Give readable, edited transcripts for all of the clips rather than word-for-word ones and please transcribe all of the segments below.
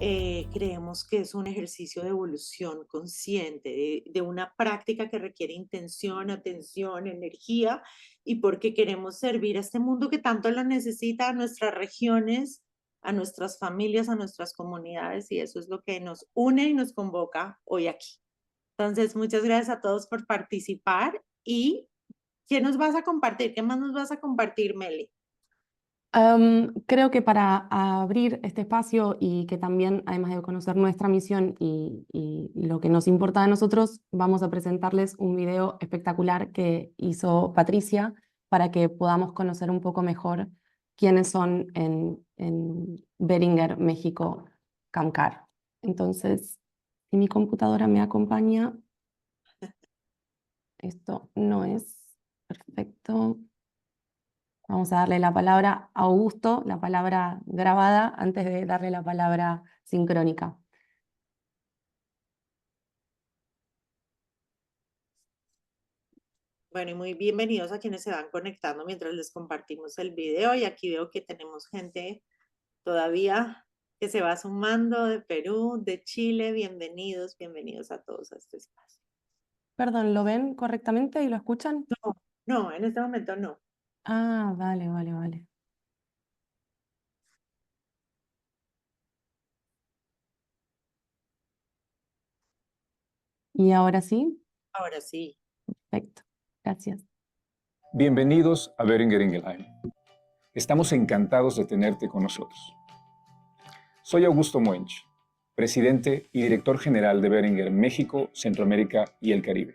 creemos que es un ejercicio de evolución consciente, de una práctica que requiere intención, atención, energía, y porque queremos servir a este mundo que tanto lo necesita, a nuestras regiones, a nuestras familias, a nuestras comunidades, y eso es lo que nos une y nos convoca hoy aquí. Entonces, muchas gracias a todos por participar. ¿Y qué nos vas a compartir? ¿Qué más nos vas a compartir, Meli? Creo que para abrir este espacio y que también, además de conocer nuestra misión y lo que nos importa a nosotros, vamos a presentarles un video espectacular que hizo Patricia para que podamos conocer un poco mejor quiénes son en Beringer, México, Camcar. Entonces, si mi computadora me acompaña, esto no es perfecto. Vamos a darle la palabra a Augusto, la palabra grabada, antes de darle la palabra sincrónica. Bueno, y muy bienvenidos a quienes se van conectando mientras les compartimos el video. Y aquí veo que tenemos gente todavía que se va sumando de Perú, de Chile. Bienvenidos, bienvenidos a todos a este espacio. Perdón, ¿lo ven correctamente y lo escuchan? No, no, en este momento no. Ah, vale, vale, vale. ¿Y ahora sí? Ahora sí. Perfecto, gracias. Bienvenidos a Boehringer Ingelheim. Estamos encantados de tenerte con nosotros. Soy Augusto Moench, presidente y director general de Boehringer México, Centroamérica y el Caribe.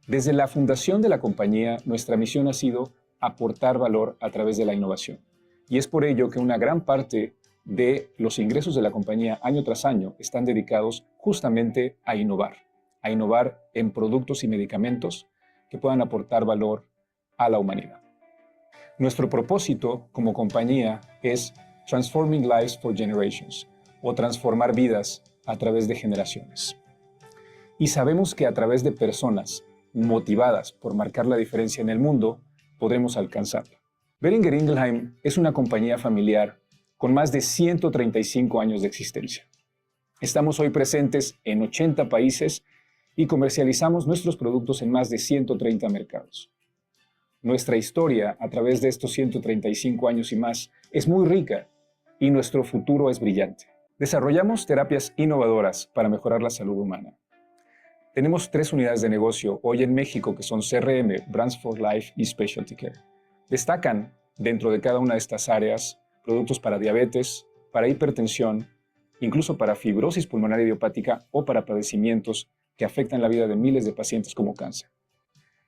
Desde la fundación de la compañía, nuestra misión ha sido aportar valor a través de la innovación. Y es por ello que una gran parte de los ingresos de la compañía año tras año están dedicados justamente a innovar en productos y medicamentos que puedan aportar valor a la humanidad. Nuestro propósito como compañía es Transforming Lives for Generations, o transformar vidas a través de generaciones. Y sabemos que a través de personas motivadas por marcar la diferencia en el mundo, podremos alcanzarla. Boehringer Ingelheim es una compañía familiar con más de 135 años de existencia. Estamos hoy presentes en 80 países y comercializamos nuestros productos en más de 130 mercados. Nuestra historia, a través de estos 135 años y más, es muy rica y nuestro futuro es brillante. Desarrollamos terapias innovadoras para mejorar la salud humana. Tenemos 3 unidades de negocio hoy en México que son CRM, Brands for Life y Specialty Care. Destacan dentro de cada una de estas áreas productos para diabetes, para hipertensión, incluso para fibrosis pulmonar idiopática o para padecimientos que afectan la vida de miles de pacientes como cáncer.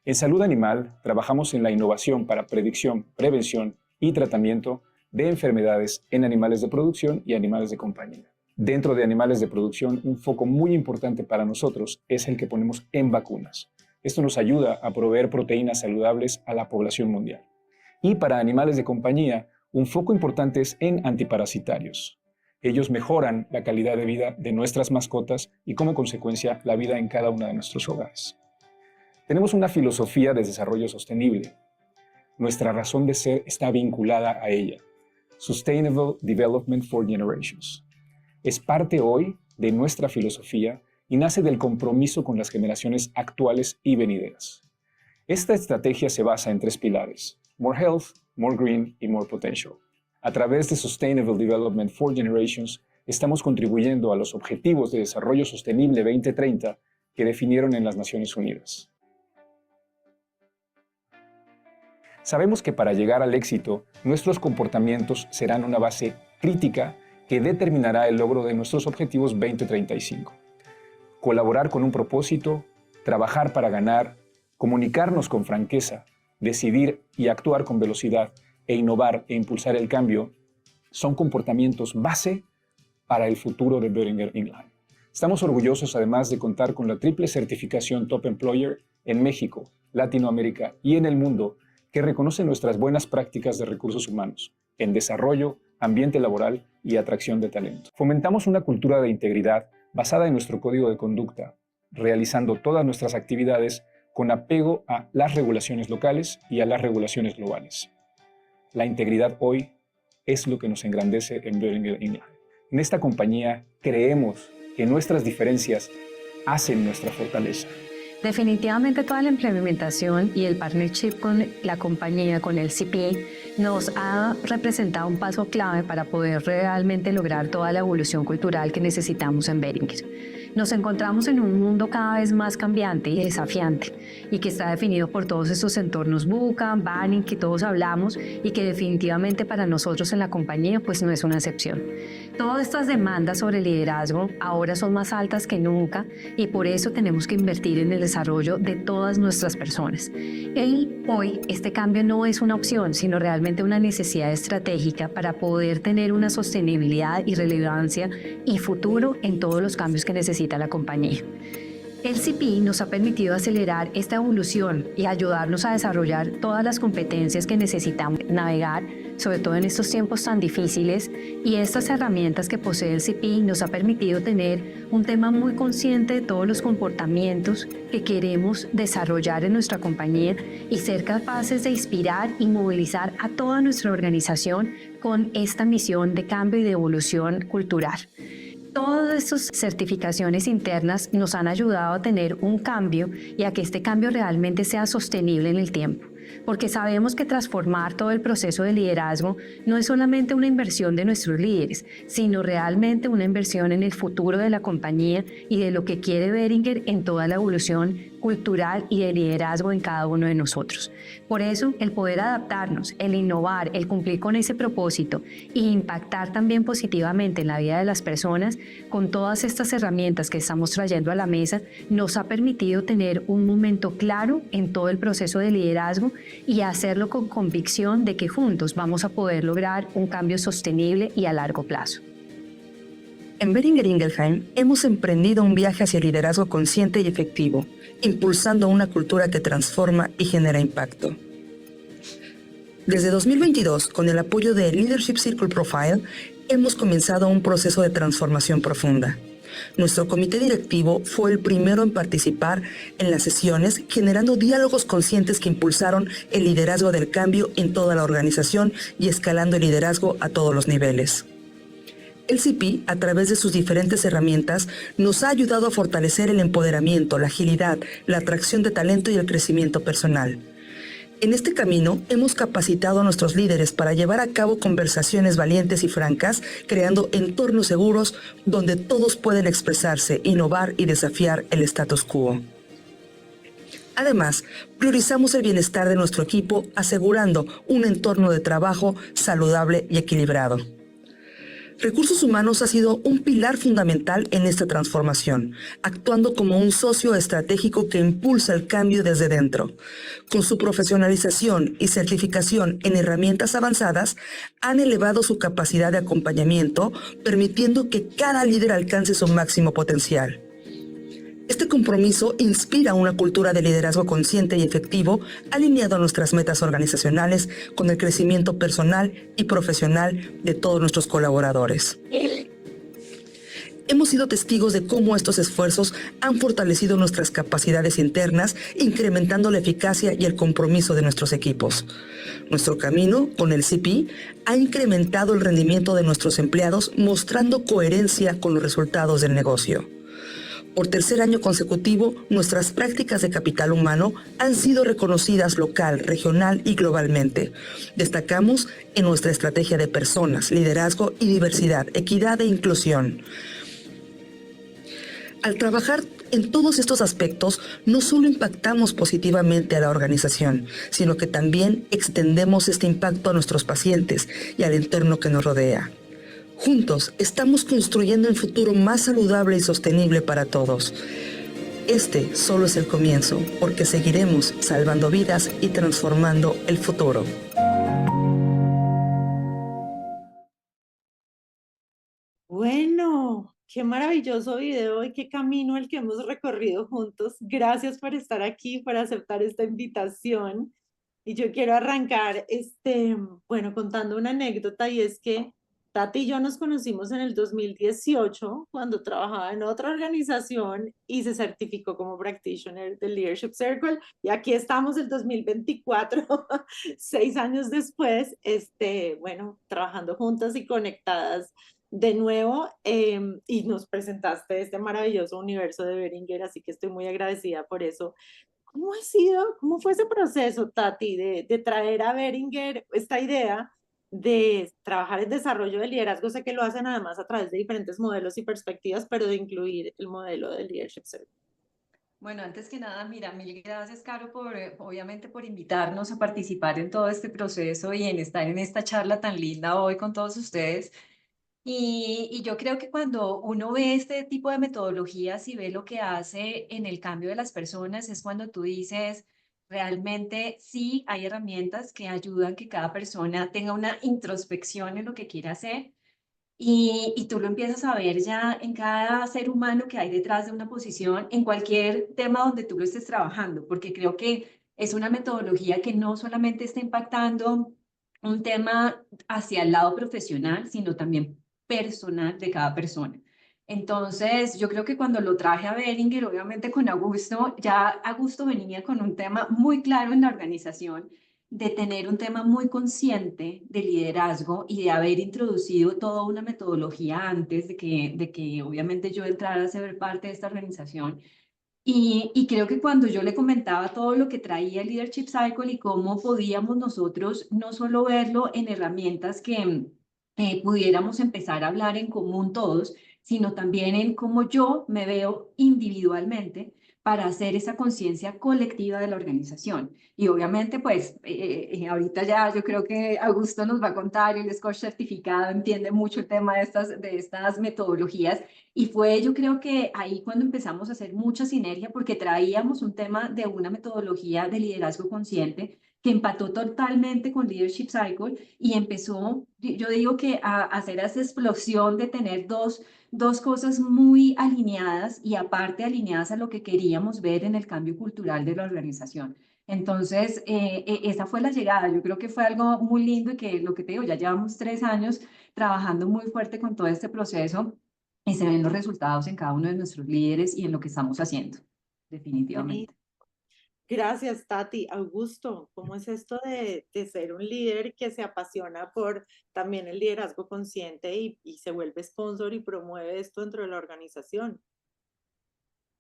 En salud animal, trabajamos en la innovación para predicción, prevención y tratamiento de enfermedades en animales de producción y animales de compañía. Dentro de animales de producción, un foco muy importante para nosotros es el que ponemos en vacunas. Esto nos ayuda a proveer proteínas saludables a la población mundial. Y para animales de compañía, un foco importante es en antiparasitarios. Ellos mejoran la calidad de vida de nuestras mascotas y como consecuencia la vida en cada uno de nuestros hogares. Tenemos una filosofía de desarrollo sostenible. Nuestra razón de ser está vinculada a ella. Sustainable Development for Generations. Es parte hoy de nuestra filosofía y nace del compromiso con las generaciones actuales y venideras. Esta estrategia se basa en 3 pilares: More Health, More Green y More Potential. A través de Sustainable Development for Generations, estamos contribuyendo a los Objetivos de Desarrollo Sostenible 2030 que definieron en las Naciones Unidas. Sabemos que para llegar al éxito, nuestros comportamientos serán una base crítica que determinará el logro de nuestros objetivos 2035. Colaborar con un propósito, trabajar para ganar, comunicarnos con franqueza, decidir y actuar con velocidad e innovar e impulsar el cambio son comportamientos base para el futuro de Boehringer Ingelheim. Estamos orgullosos además de contar con la triple certificación Top Employer en México, Latinoamérica y en el mundo, que reconoce nuestras buenas prácticas de recursos humanos, en desarrollo, ambiente laboral y atracción de talento. Fomentamos una cultura de integridad basada en nuestro código de conducta, realizando todas nuestras actividades con apego a las regulaciones locales y a las regulaciones globales. La integridad hoy es lo que nos engrandece en Boehringer Ingelheim. En esta compañía creemos que nuestras diferencias hacen nuestra fortaleza. Definitivamente toda la implementación y el partnership con la compañía, con el CPA, nos ha representado un paso clave para poder realmente lograr toda la evolución cultural que necesitamos en Behringer. Nos encontramos en un mundo cada vez más cambiante y desafiante y que está definido por todos estos entornos VUCA, Banning, que todos hablamos y que definitivamente para nosotros en la compañía pues no es una excepción. Todas estas demandas sobre liderazgo ahora son más altas que nunca y por eso tenemos que invertir en el desarrollo de todas nuestras personas. Hoy este cambio no es una opción, sino realmente una necesidad estratégica para poder tener una sostenibilidad y relevancia y futuro en todos los cambios que necesita la compañía. El CPI nos ha permitido acelerar esta evolución y ayudarnos a desarrollar todas las competencias que necesitamos navegar, sobre todo en estos tiempos tan difíciles, y estas herramientas que posee el CPI nos ha permitido tener un tema muy consciente de todos los comportamientos que queremos desarrollar en nuestra compañía y ser capaces de inspirar y movilizar a toda nuestra organización con esta misión de cambio y de evolución cultural. Todas estas certificaciones internas nos han ayudado a tener un cambio y a que este cambio realmente sea sostenible en el tiempo, porque sabemos que transformar todo el proceso de liderazgo no es solamente una inversión de nuestros líderes, sino realmente una inversión en el futuro de la compañía y de lo que quiere Behringer en toda la evolución cultural y de liderazgo en cada uno de nosotros. Por eso, el poder adaptarnos, el innovar, el cumplir con ese propósito e impactar también positivamente en la vida de las personas, con todas estas herramientas que estamos trayendo a la mesa, nos ha permitido tener un momento claro en todo el proceso de liderazgo y hacerlo con convicción de que juntos vamos a poder lograr un cambio sostenible y a largo plazo. En Behringer Ingelheim hemos emprendido un viaje hacia el liderazgo consciente y efectivo, impulsando una cultura que transforma y genera impacto. Desde 2022, con el apoyo de Leadership Circle Profile, hemos comenzado un proceso de transformación profunda. Nuestro comité directivo fue el primero en participar en las sesiones, generando diálogos conscientes que impulsaron el liderazgo del cambio en toda la organización y escalando el liderazgo a todos los niveles. El CPI, a través de sus diferentes herramientas, nos ha ayudado a fortalecer el empoderamiento, la agilidad, la atracción de talento y el crecimiento personal. En este camino, hemos capacitado a nuestros líderes para llevar a cabo conversaciones valientes y francas, creando entornos seguros donde todos pueden expresarse, innovar y desafiar el status quo. Además, priorizamos el bienestar de nuestro equipo, asegurando un entorno de trabajo saludable y equilibrado. Recursos Humanos ha sido un pilar fundamental en esta transformación, actuando como un socio estratégico que impulsa el cambio desde dentro. Con su profesionalización y certificación en herramientas avanzadas, han elevado su capacidad de acompañamiento, permitiendo que cada líder alcance su máximo potencial. Este compromiso inspira una cultura de liderazgo consciente y efectivo, alineado a nuestras metas organizacionales con el crecimiento personal y profesional de todos nuestros colaboradores. Hemos sido testigos de cómo estos esfuerzos han fortalecido nuestras capacidades internas, incrementando la eficacia y el compromiso de nuestros equipos. Nuestro camino con el CPI ha incrementado el rendimiento de nuestros empleados, mostrando coherencia con los resultados del negocio. Por tercer año consecutivo, nuestras prácticas de capital humano han sido reconocidas local, regional y globalmente. Destacamos en nuestra estrategia de personas, liderazgo y diversidad, equidad e inclusión. Al trabajar en todos estos aspectos, no solo impactamos positivamente a la organización, sino que también extendemos este impacto a nuestros pacientes y al entorno que nos rodea. Juntos estamos construyendo un futuro más saludable y sostenible para todos. Este solo es el comienzo, porque seguiremos salvando vidas y transformando el futuro. Bueno, qué maravilloso video y qué camino el que hemos recorrido juntos. Gracias por estar aquí, por aceptar esta invitación. Y yo quiero arrancar, bueno, contando una anécdota, y es que Tati y yo nos conocimos en el 2018 cuando trabajaba en otra organización y se certificó como practitioner del Leadership Circle, y aquí estamos el 2024, 6 años después, bueno, trabajando juntas y conectadas de nuevo y nos presentaste este maravilloso universo de Beringer, así que estoy muy agradecida por eso. ¿Cómo ha sido, cómo fue ese proceso, Tati, de traer a Beringer esta idea de trabajar en desarrollo de liderazgo? Sé que lo hacen además a través de diferentes modelos y perspectivas, pero de incluir el modelo de Leadership Circle. Bueno, antes que nada, mira, mil gracias, Caro, obviamente por invitarnos a participar en todo este proceso y en estar en esta charla tan linda hoy con todos ustedes. Y yo creo que cuando uno ve este tipo de metodologías y ve lo que hace en el cambio de las personas, es cuando tú dices, realmente sí hay herramientas que ayudan que cada persona tenga una introspección en lo que quiere hacer y tú lo empiezas a ver ya en cada ser humano que hay detrás de una posición, en cualquier tema donde tú lo estés trabajando, porque creo que es una metodología que no solamente está impactando un tema hacia el lado profesional, sino también personal de cada persona. Entonces, yo creo que cuando lo traje a Beringer, obviamente con Augusto, ya Augusto venía con un tema muy claro en la organización de tener un tema muy consciente de liderazgo y de haber introducido toda una metodología antes de que obviamente yo entrara a ser parte de esta organización. Y creo que cuando yo le comentaba todo lo que traía el Leadership Cycle y cómo podíamos nosotros no solo verlo en herramientas que pudiéramos empezar a hablar en común todos, sino también en cómo yo me veo individualmente para hacer esa conciencia colectiva de la organización. Y obviamente, pues, ahorita ya yo creo que Augusto nos va a contar, el es coach certificado, entiende mucho el tema de estas metodologías y fue, yo creo que ahí cuando empezamos a hacer mucha sinergia, porque traíamos un tema de una metodología de liderazgo consciente que empató totalmente con Leadership Cycle y empezó, yo digo que a hacer esa explosión de tener dos cosas muy alineadas y aparte alineadas a lo que queríamos ver en el cambio cultural de la organización. Entonces, esa fue la llegada. Yo creo que fue algo muy lindo y que lo que te digo, ya llevamos 3 años trabajando muy fuerte con todo este proceso y se ven los resultados en cada uno de nuestros líderes y en lo que estamos haciendo, definitivamente. Gracias, Tati. Augusto, ¿cómo es esto de ser un líder que se apasiona por también el liderazgo consciente y se vuelve sponsor y promueve esto dentro de la organización?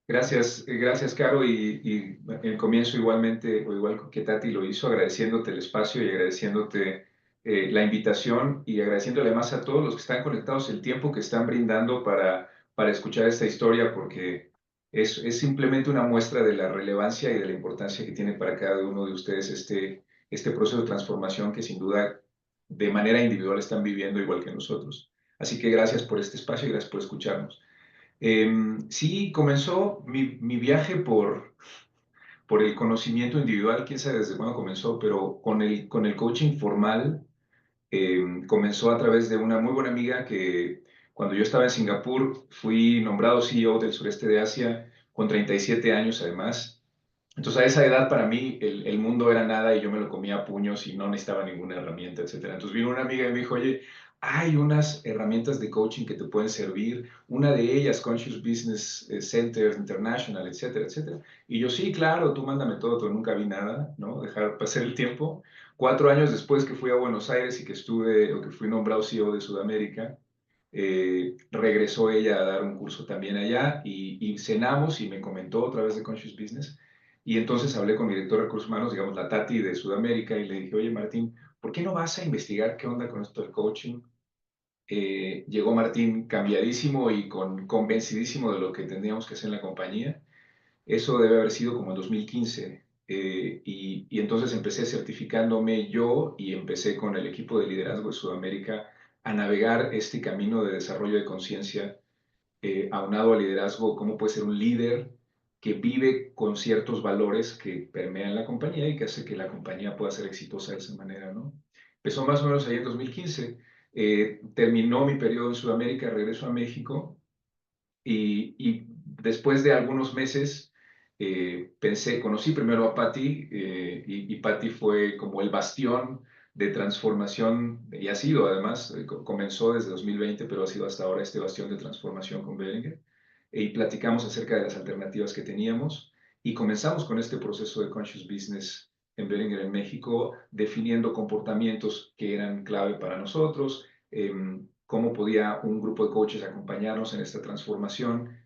Gracias, gracias, Caro, y en comienzo igualmente, o igual que Tati lo hizo, agradeciéndote el espacio y agradeciéndote la invitación y agradeciéndole más a todos los que están conectados el tiempo que están brindando para escuchar esta historia, porque es simplemente una muestra de la relevancia y de la importancia que tiene para cada uno de ustedes este proceso de transformación que sin duda de manera individual están viviendo igual que nosotros. Así que gracias por este espacio y gracias por escucharnos. Sí, comenzó mi viaje por el conocimiento individual, quién sabe desde cuándo comenzó, pero con el coaching formal comenzó a través de una muy buena amiga que cuando yo estaba en Singapur fui nombrado CEO del sureste de Asia con 37 años además. Entonces a esa edad para mí el mundo era nada y yo me lo comía a puños y no necesitaba ninguna herramienta, etcétera. Entonces vino una amiga y me dijo, oye, hay unas herramientas de coaching que te pueden servir, una de ellas, Conscious Business Center International, etcétera, etcétera. Y yo, sí, claro, tú mándame todo, pero nunca vi nada, ¿no? Dejar pasar el tiempo. 4 años después que fui a Buenos Aires y que estuve, o que fui nombrado CEO de Sudamérica, regresó ella a dar un curso también allá y cenamos y me comentó otra vez de Conscious Business. Y entonces hablé con mi director de recursos humanos, digamos, la Tati de Sudamérica, y le dije, oye, Martín, ¿por qué no vas a investigar qué onda con esto del coaching? Llegó Martín cambiadísimo y convencidísimo de lo que tendríamos que hacer en la compañía. Eso debe haber sido como en 2015. Y entonces empecé certificándome yo y empecé con el equipo de liderazgo de Sudamérica a navegar este camino de desarrollo de conciencia aunado al liderazgo, cómo puede ser un líder que vive con ciertos valores que permean la compañía y que hace que la compañía pueda ser exitosa de esa manera, ¿no? Empezó más o menos ahí en 2015, terminó mi periodo en Sudamérica, regreso a México y después de algunos meses conocí primero a Patty y Patty fue como el bastión de transformación y ha sido además, comenzó desde 2020, pero ha sido hasta ahora este bastión de transformación con Beringer. Y platicamos acerca de las alternativas que teníamos y comenzamos con este proceso de Conscious Business en Beringer en México, definiendo comportamientos que eran clave para nosotros, cómo podía un grupo de coaches acompañarnos en esta transformación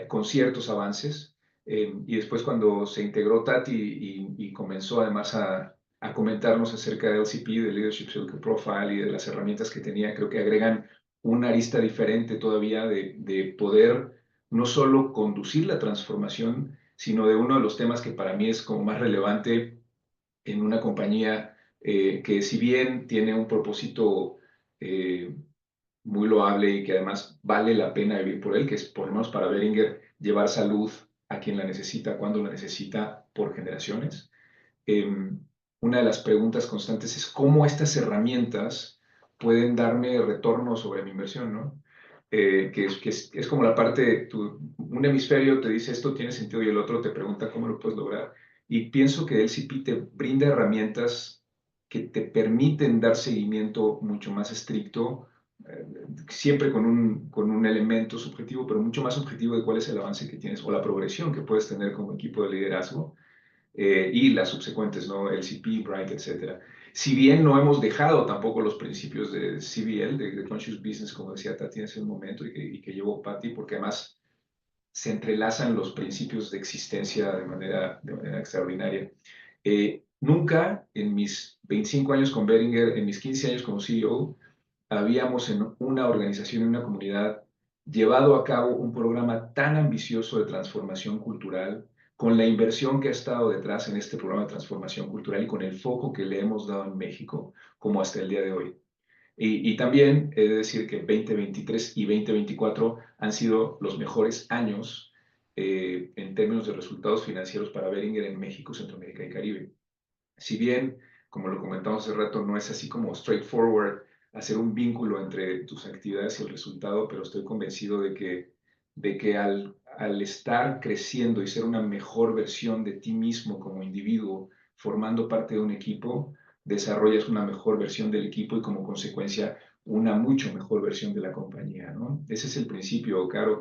con ciertos avances. Y después cuando se integró Tati y comenzó además a comentarnos acerca del LCP, del Leadership Circle Profile y de las herramientas que tenía, creo que agregan una arista diferente todavía de poder no solo conducir la transformación, sino de uno de los temas que para mí es como más relevante en una compañía que si bien tiene un propósito muy loable y que además vale la pena vivir por él, que es por lo menos para Behringer llevar salud a quien la necesita, cuando la necesita, por generaciones. Una de las preguntas constantes es cómo estas herramientas pueden darme retorno sobre mi inversión, ¿no? Que es como la parte, un hemisferio te dice esto tiene sentido y el otro te pregunta cómo lo puedes lograr. Y pienso que el LCP te brinda herramientas que te permiten dar seguimiento mucho más estricto, siempre con un elemento subjetivo, pero mucho más objetivo de cuál es el avance que tienes o la progresión que puedes tener como equipo de liderazgo. Y las subsecuentes, ¿no? LCP, Bright, etc. Si bien no hemos dejado tampoco los principios de CBL, de Conscious Business, como decía Tati en ese momento, y que llevó Patty, porque además se entrelazan los principios de existencia de manera extraordinaria. Nunca en mis 25 años con Behringer, en mis 15 años como CEO, habíamos en una organización, en una comunidad, llevado a cabo un programa tan ambicioso de transformación cultural, con la inversión que ha estado detrás en este programa de transformación cultural y con el foco que le hemos dado en México, como hasta el día de hoy. Y también he de decir que 2023 y 2024 han sido los mejores años en términos de resultados financieros para Behringer en México, Centroamérica y Caribe. Si bien, como lo comentamos hace rato, no es así como straightforward hacer un vínculo entre tus actividades y el resultado, pero estoy convencido de que al estar creciendo y ser una mejor versión de ti mismo como individuo, formando parte de un equipo, desarrollas una mejor versión del equipo y como consecuencia una mucho mejor versión de la compañía, ¿no? Ese es el principio, Caro,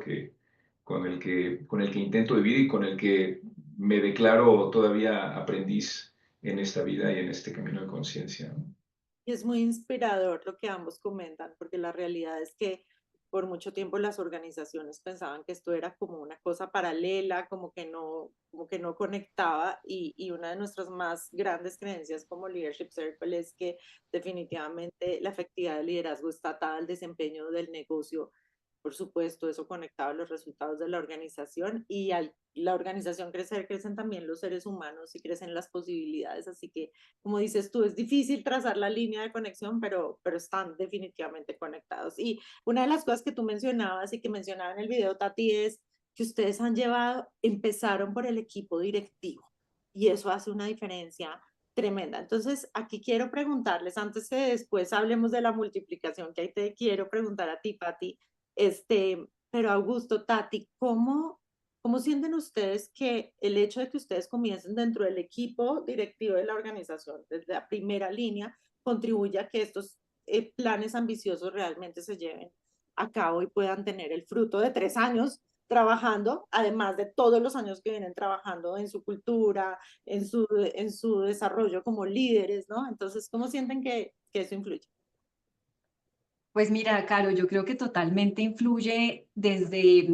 con el que intento vivir y con el que me declaro todavía aprendiz en esta vida y en este camino de conciencia, ¿no? Y es muy inspirador lo que ambos comentan, porque la realidad es que por mucho tiempo las organizaciones pensaban que esto era como una cosa paralela, como que no conectaba, y una de nuestras más grandes creencias como Leadership Circle es que definitivamente la efectividad del liderazgo está atada al desempeño del negocio. Por supuesto, eso conectado a los resultados de la organización, y al la organización crecer, crecen también los seres humanos y crecen las posibilidades. Así que, como dices tú, es difícil trazar la línea de conexión, pero están definitivamente conectados. Y una de las cosas que tú mencionabas y que mencionaba en el video, Tati, es que ustedes empezaron por el equipo directivo, y eso hace una diferencia tremenda. Entonces, aquí quiero preguntarles, antes que después hablemos de la multiplicación, que ahí te quiero preguntar a ti, Pati, pero Augusto, Tati, ¿cómo sienten ustedes que el hecho de que ustedes comiencen dentro del equipo directivo de la organización, desde la primera línea, contribuye a que estos planes ambiciosos realmente se lleven a cabo y puedan tener el fruto de 3 años trabajando, además de todos los años que vienen trabajando en su cultura, en su desarrollo como líderes, ¿no? Entonces, ¿cómo sienten que eso influye? Pues mira, Caro, yo creo que totalmente influye desde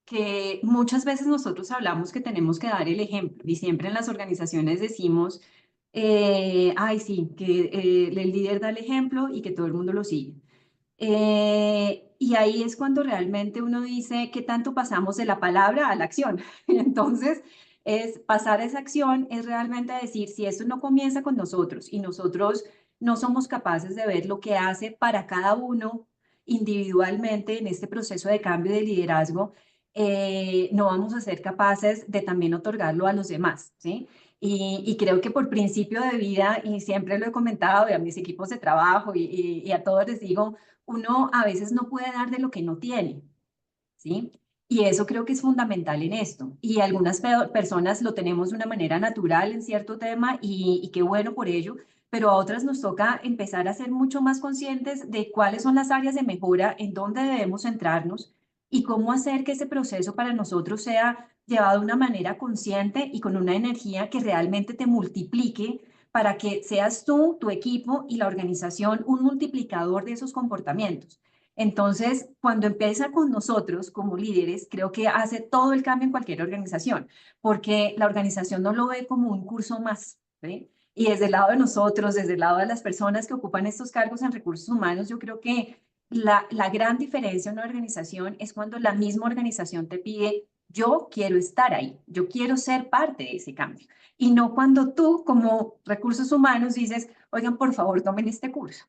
que muchas veces nosotros hablamos que tenemos que dar el ejemplo y siempre en las organizaciones decimos, ay, sí, que el líder da el ejemplo y que todo el mundo lo sigue. Y ahí es cuando realmente uno dice qué tanto pasamos de la palabra a la acción. Entonces, es pasar esa acción, es realmente decir, si esto no comienza con nosotros y nosotros no somos capaces de ver lo que hace para cada uno individualmente en este proceso de cambio de liderazgo, no vamos a ser capaces de también otorgarlo a los demás, ¿sí? Y creo que por principio de vida, y siempre lo he comentado y a mis equipos de trabajo y a todos les digo, uno a veces no puede dar de lo que no tiene, ¿sí? Y eso creo que es fundamental en esto. Y algunas personas lo tenemos de una manera natural en cierto tema y qué bueno por ello, pero a otras nos toca empezar a ser mucho más conscientes de cuáles son las áreas de mejora, en dónde debemos centrarnos y cómo hacer que ese proceso para nosotros sea llevado de una manera consciente y con una energía que realmente te multiplique para que seas tú, tu equipo y la organización un multiplicador de esos comportamientos. Entonces, cuando empieza con nosotros como líderes, creo que hace todo el cambio en cualquier organización, porque la organización no lo ve como un curso más, ¿sí? Y desde el lado de nosotros, desde el lado de las personas que ocupan estos cargos en recursos humanos, yo creo que la gran diferencia en una organización es cuando la misma organización te pide, yo quiero estar ahí, yo quiero ser parte de ese cambio. Y no cuando tú como recursos humanos dices, oigan, por favor, tomen este curso.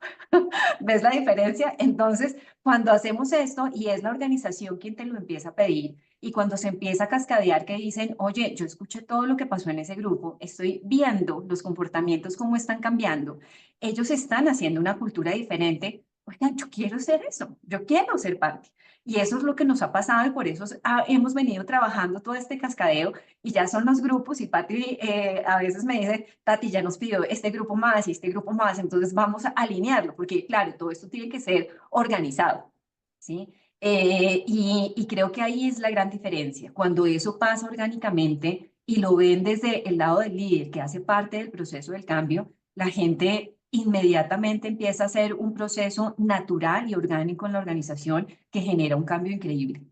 ¿Ves la diferencia? Entonces, cuando hacemos esto y es la organización quien te lo empieza a pedir y cuando se empieza a cascadear que dicen, oye, yo escuché todo lo que pasó en ese grupo, estoy viendo los comportamientos, cómo están cambiando, ellos están haciendo una cultura diferente. Oigan, yo quiero ser eso, yo quiero ser parte. Y eso es lo que nos ha pasado y por eso hemos venido trabajando todo este cascadeo y ya son los grupos y Pati a veces me dice, Tati, ya nos pidió este grupo más y este grupo más, entonces vamos a alinearlo, porque claro, todo esto tiene que ser organizado, ¿sí? Y creo que ahí es la gran diferencia, cuando eso pasa orgánicamente y lo ven desde el lado del líder que hace parte del proceso del cambio, la gente inmediatamente empieza a hacer un proceso natural y orgánico en la organización que genera un cambio increíble.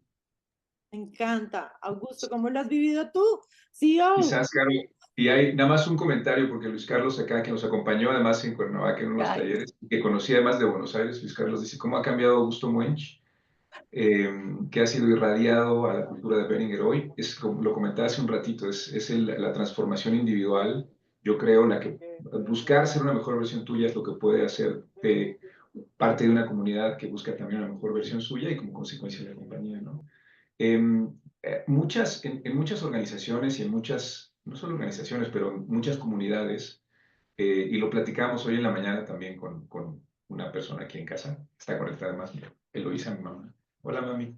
Me encanta. Augusto, ¿cómo lo has vivido tú? CEO. Quizás, Carlos, y hay nada más un comentario, porque Luis Carlos acá, que nos acompañó además en Cuernavaca en unos Ay, talleres, que conocí además de Buenos Aires, Luis Carlos dice, ¿cómo ha cambiado Augusto Muench? Que ha sido irradiado a la cultura de Behringer hoy? Es como lo comentaba hace un ratito, es la transformación individual, yo creo, la que buscar ser una mejor versión tuya es lo que puede hacerte parte de una comunidad que busca también una mejor versión suya y como consecuencia de la compañía, ¿no? En muchas organizaciones y en muchas, no solo organizaciones, pero en muchas comunidades, y lo platicamos hoy en la mañana también con una persona aquí en casa, está conectada además, Eloisa, mi mamá. Hola, mami.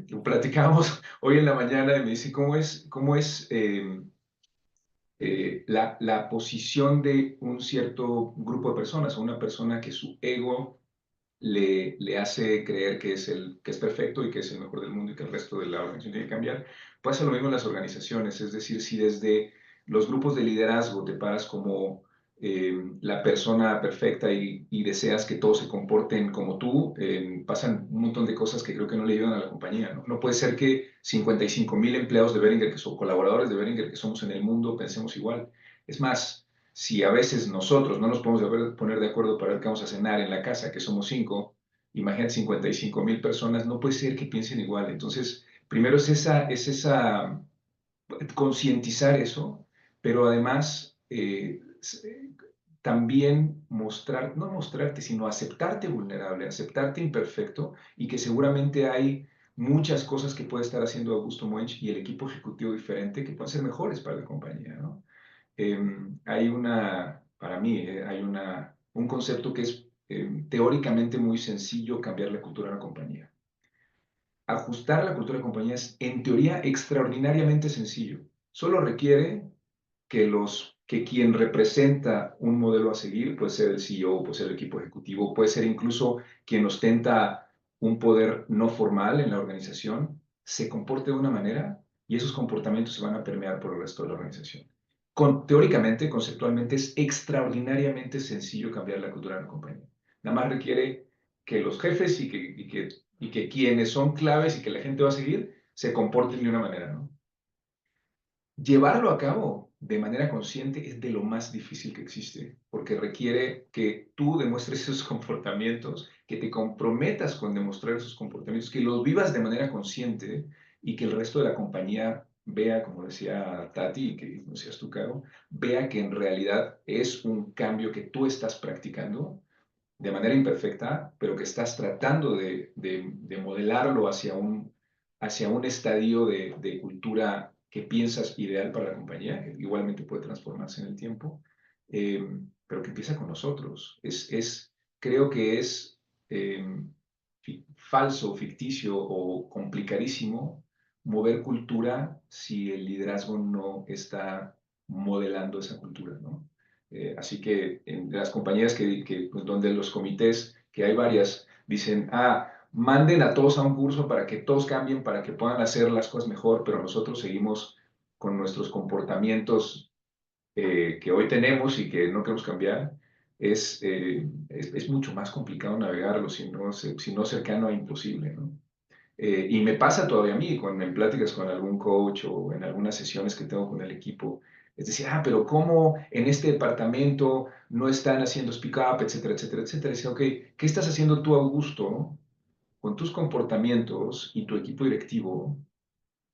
Lo platicamos hoy en la mañana y me dice, ¿cómo es la posición de un cierto grupo de personas, o una persona que su ego le hace creer que es perfecto y que es el mejor del mundo y que el resto de la organización tiene que cambiar? Pasa lo mismo en las organizaciones, es decir, si desde los grupos de liderazgo te paras como la persona perfecta y deseas que todos se comporten como tú, pasan un montón de cosas que creo que no le ayudan a la compañía, ¿no? No puede ser que 55,000 empleados de Behringer, que son colaboradores de Behringer, que somos en el mundo, pensemos igual. Es más, si a veces nosotros no nos podemos poner de acuerdo para ver qué vamos a cenar en la casa, que somos 5, imagínate 55,000 personas, no puede ser que piensen igual. Entonces, primero es esa concientizar eso, pero además también mostrar, no mostrarte, sino aceptarte vulnerable, aceptarte imperfecto y que seguramente hay muchas cosas que puede estar haciendo Augusto Muench y el equipo ejecutivo diferente que pueden ser mejores para la compañía, ¿no? Para mí, un concepto que es teóricamente muy sencillo: cambiar la cultura de la compañía. Ajustar la cultura de la compañía es, en teoría, extraordinariamente sencillo. Solo requiere que quien representa un modelo a seguir, puede ser el CEO, puede ser el equipo ejecutivo, puede ser incluso quien ostenta un poder no formal en la organización, se comporte de una manera y esos comportamientos se van a permear por el resto de la organización. Teóricamente, conceptualmente, es extraordinariamente sencillo cambiar la cultura de la compañía. Nada más requiere que los jefes y que quienes son claves y que la gente va a seguir se comporten de una manera, ¿no? Llevarlo a cabo de manera consciente es de lo más difícil que existe, porque requiere que tú demuestres esos comportamientos, que te comprometas con demostrar esos comportamientos, que los vivas de manera consciente y que el resto de la compañía vea, como decía Tati y que decías tú, Caro, vea que en realidad es un cambio que tú estás practicando de manera imperfecta, pero que estás tratando de modelarlo hacia un estadio de cultura que piensas ideal para la compañía, que igualmente puede transformarse en el tiempo, pero que empieza con nosotros. Creo que es falso, ficticio o complicadísimo mover cultura si el liderazgo no está modelando esa cultura, ¿no? Así que en las compañías pues, donde los comités, que hay varias, dicen, manden a todos a un curso para que todos cambien, para que puedan hacer las cosas mejor, pero nosotros seguimos con nuestros comportamientos que hoy tenemos y que no queremos cambiar. es mucho más complicado navegarlo, si no cercano a imposible, ¿no? Y me pasa todavía a mí, en pláticas con algún coach o en algunas sesiones que tengo con el equipo, es decir, pero ¿cómo en este departamento no están haciendo speak up, etcétera, etcétera, etcétera? Y dice, ok, ¿qué estás haciendo tú, Augusto, con tus comportamientos y tu equipo directivo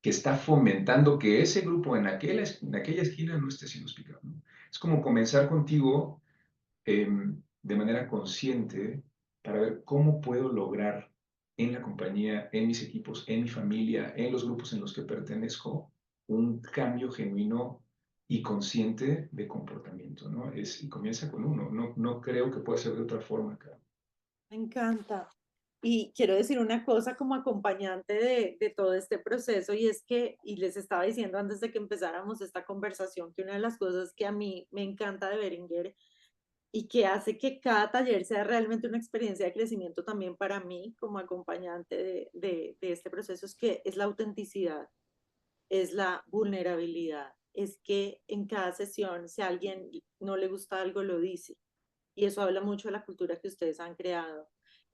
que está fomentando que ese grupo en aquella esquina no esté haciendo speak up, ¿no? Es como comenzar contigo de manera consciente para ver cómo puedo lograr en la compañía, en mis equipos, en mi familia, en los grupos en los que pertenezco, un cambio genuino y consciente de comportamiento, ¿no? Y comienza con uno. No creo que pueda ser de otra forma, cara. Me encanta. Y quiero decir una cosa como acompañante de todo este proceso y es que, y les estaba diciendo antes de que empezáramos esta conversación, que una de las cosas que a mí me encanta de Beringer y que hace que cada taller sea realmente una experiencia de crecimiento también para mí como acompañante de este proceso es que es la autenticidad, es la vulnerabilidad, es que en cada sesión si a alguien no le gusta algo lo dice y eso habla mucho de la cultura que ustedes han creado.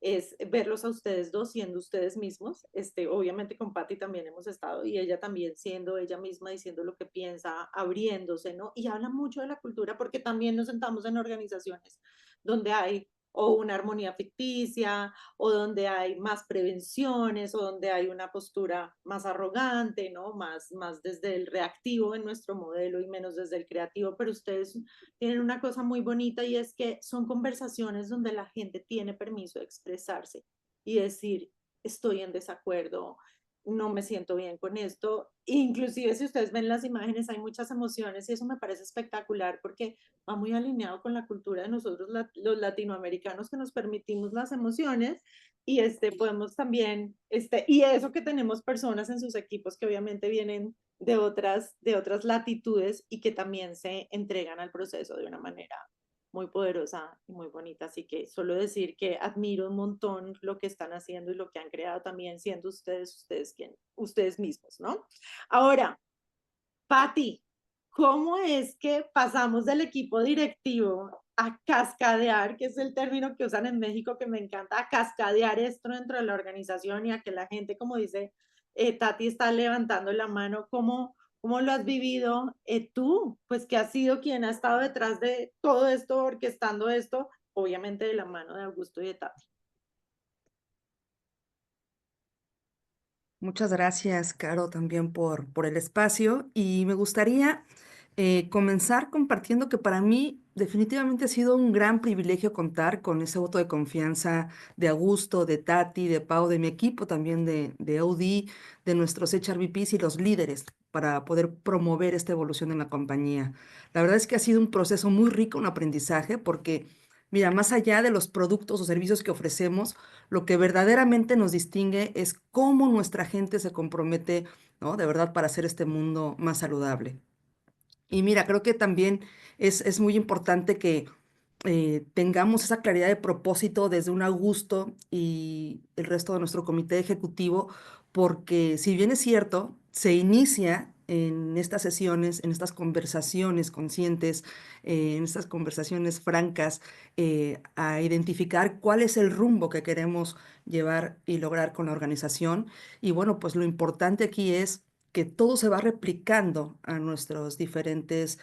Es verlos a ustedes dos siendo ustedes mismos. Obviamente con Patty también hemos estado y ella también siendo ella misma, diciendo lo que piensa, abriéndose, ¿no? Y habla mucho de la cultura porque también nos sentamos en organizaciones donde hay o una armonía ficticia, o donde hay más prevenciones, o donde hay una postura más arrogante, ¿no? Más desde el reactivo en nuestro modelo y menos desde el creativo, pero ustedes tienen una cosa muy bonita y es que son conversaciones donde la gente tiene permiso de expresarse y decir, estoy en desacuerdo, no me siento bien con esto. Inclusive si ustedes ven las imágenes hay muchas emociones y eso me parece espectacular porque va muy alineado con la cultura de nosotros los latinoamericanos que nos permitimos las emociones y podemos también, y eso que tenemos personas en sus equipos que obviamente vienen de otras latitudes y que también se entregan al proceso de una manera muy poderosa y muy bonita. Así que solo decir que admiro un montón lo que están haciendo y lo que han creado también siendo ustedes mismos, ¿no? Ahora, Patti, ¿cómo es que pasamos del equipo directivo a cascadear, que es el término que usan en México que me encanta, a cascadear esto dentro de la organización y a que la gente, como dice Tati, está levantando la mano? ¿Cómo lo has vivido tú? Pues que has sido quien ha estado detrás de todo esto, orquestando esto, obviamente de la mano de Augusto y de Tati. Muchas gracias, Caro, también por el espacio. Y me gustaría comenzar compartiendo que para mí definitivamente ha sido un gran privilegio contar con ese voto de confianza de Augusto, de Tati, de Pau, de mi equipo también de OD, de nuestros HRVPs y los líderes para poder promover esta evolución en la compañía. La verdad es que ha sido un proceso muy rico, un aprendizaje, porque, mira, más allá de los productos o servicios que ofrecemos, lo que verdaderamente nos distingue es cómo nuestra gente se compromete, ¿no? De verdad para hacer este mundo más saludable. Y mira, creo que también es muy importante que tengamos esa claridad de propósito desde un Augusto y el resto de nuestro comité ejecutivo, porque si bien es cierto, se inicia en estas sesiones, en estas conversaciones conscientes, en estas conversaciones francas, a identificar cuál es el rumbo que queremos llevar y lograr con la organización. Y bueno, pues lo importante aquí es que todo se va replicando a nuestros diferentes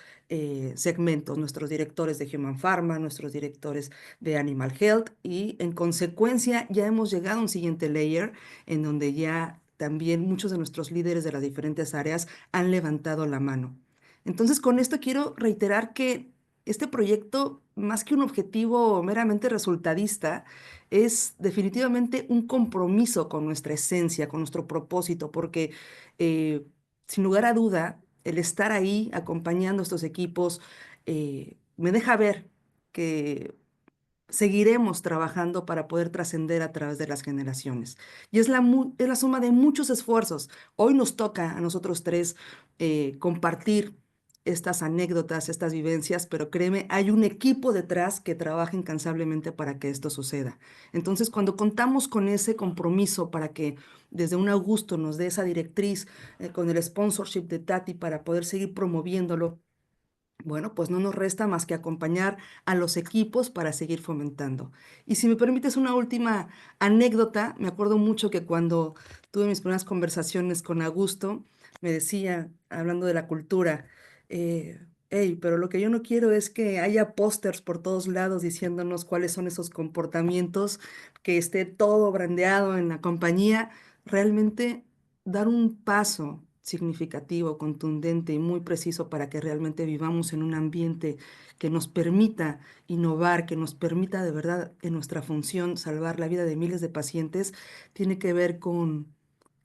segmentos, nuestros directores de Human Pharma, nuestros directores de Animal Health y en consecuencia ya hemos llegado a un siguiente layer en donde ya también muchos de nuestros líderes de las diferentes áreas han levantado la mano. Entonces, con esto quiero reiterar que este proyecto, más que un objetivo meramente resultadista, es definitivamente un compromiso con nuestra esencia, con nuestro propósito, porque eh, sin lugar a duda, el estar ahí acompañando a estos equipos me deja ver que seguiremos trabajando para poder trascender a través de las generaciones. Y es la suma de muchos esfuerzos. Hoy nos toca a nosotros tres compartir estas anécdotas, estas vivencias, pero créeme, hay un equipo detrás que trabaja incansablemente para que esto suceda. Entonces, cuando contamos con ese compromiso para que desde un Augusto nos dé esa directriz con el sponsorship de Tati para poder seguir promoviéndolo, Bueno, pues no nos resta más que acompañar a los equipos para seguir fomentando. Y si me permites una última anécdota, me acuerdo mucho que cuando tuve mis primeras conversaciones con Augusto, me decía, hablando de la cultura, hey, pero lo que yo no quiero es que haya pósters por todos lados diciéndonos cuáles son esos comportamientos, que esté todo brandeado en la compañía. Realmente dar un paso significativo, contundente y muy preciso para que realmente vivamos en un ambiente que nos permita innovar, que nos permita de verdad en nuestra función salvar la vida de miles de pacientes, tiene que ver con,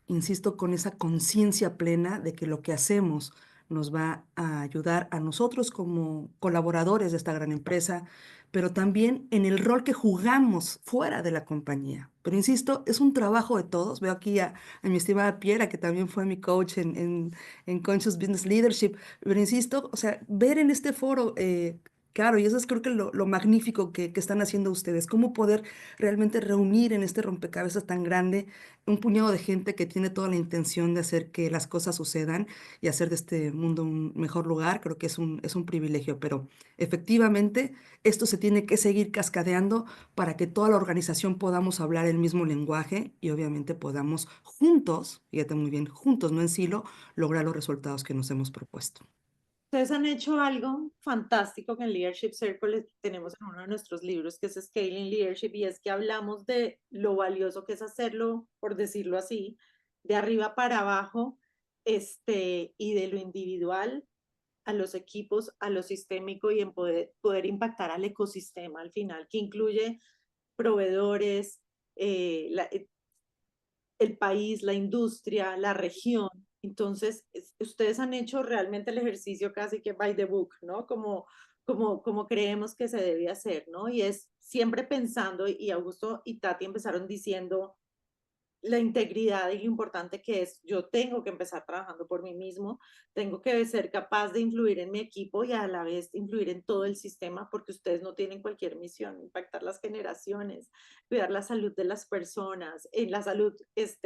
insisto, con esa conciencia plena de que lo que hacemos nos va a ayudar a nosotros como colaboradores de esta gran empresa, pero también en el rol que jugamos fuera de la compañía. Pero insisto, es un trabajo de todos. Veo aquí a mi estimada Piera, que también fue mi coach en Conscious Business Leadership. Pero insisto, o sea, ver en este foro, claro, y eso es creo que lo magnífico que están haciendo ustedes, cómo poder realmente reunir en este rompecabezas tan grande un puñado de gente que tiene toda la intención de hacer que las cosas sucedan y hacer de este mundo un mejor lugar. Creo que es un privilegio, pero efectivamente esto se tiene que seguir cascadeando para que toda la organización podamos hablar el mismo lenguaje y obviamente podamos juntos, fíjate muy bien, juntos, no en silo, lograr los resultados que nos hemos propuesto. Ustedes han hecho algo fantástico que en Leadership Circle tenemos en uno de nuestros libros, que es Scaling Leadership, y es que hablamos de lo valioso que es hacerlo, por decirlo así, de arriba para abajo, y de lo individual a los equipos, a lo sistémico y en poder impactar al ecosistema al final, que incluye proveedores, el país, la industria, la región. Entonces, ustedes han hecho realmente el ejercicio casi que by the book, ¿no? Como creemos que se debe hacer, ¿no? Y es siempre pensando, y Augusto y Tati empezaron diciendo la integridad y lo importante que es, yo tengo que empezar trabajando por mí mismo, tengo que ser capaz de influir en mi equipo y a la vez influir en todo el sistema, porque ustedes no tienen cualquier misión, impactar las generaciones, cuidar la salud de las personas, en la salud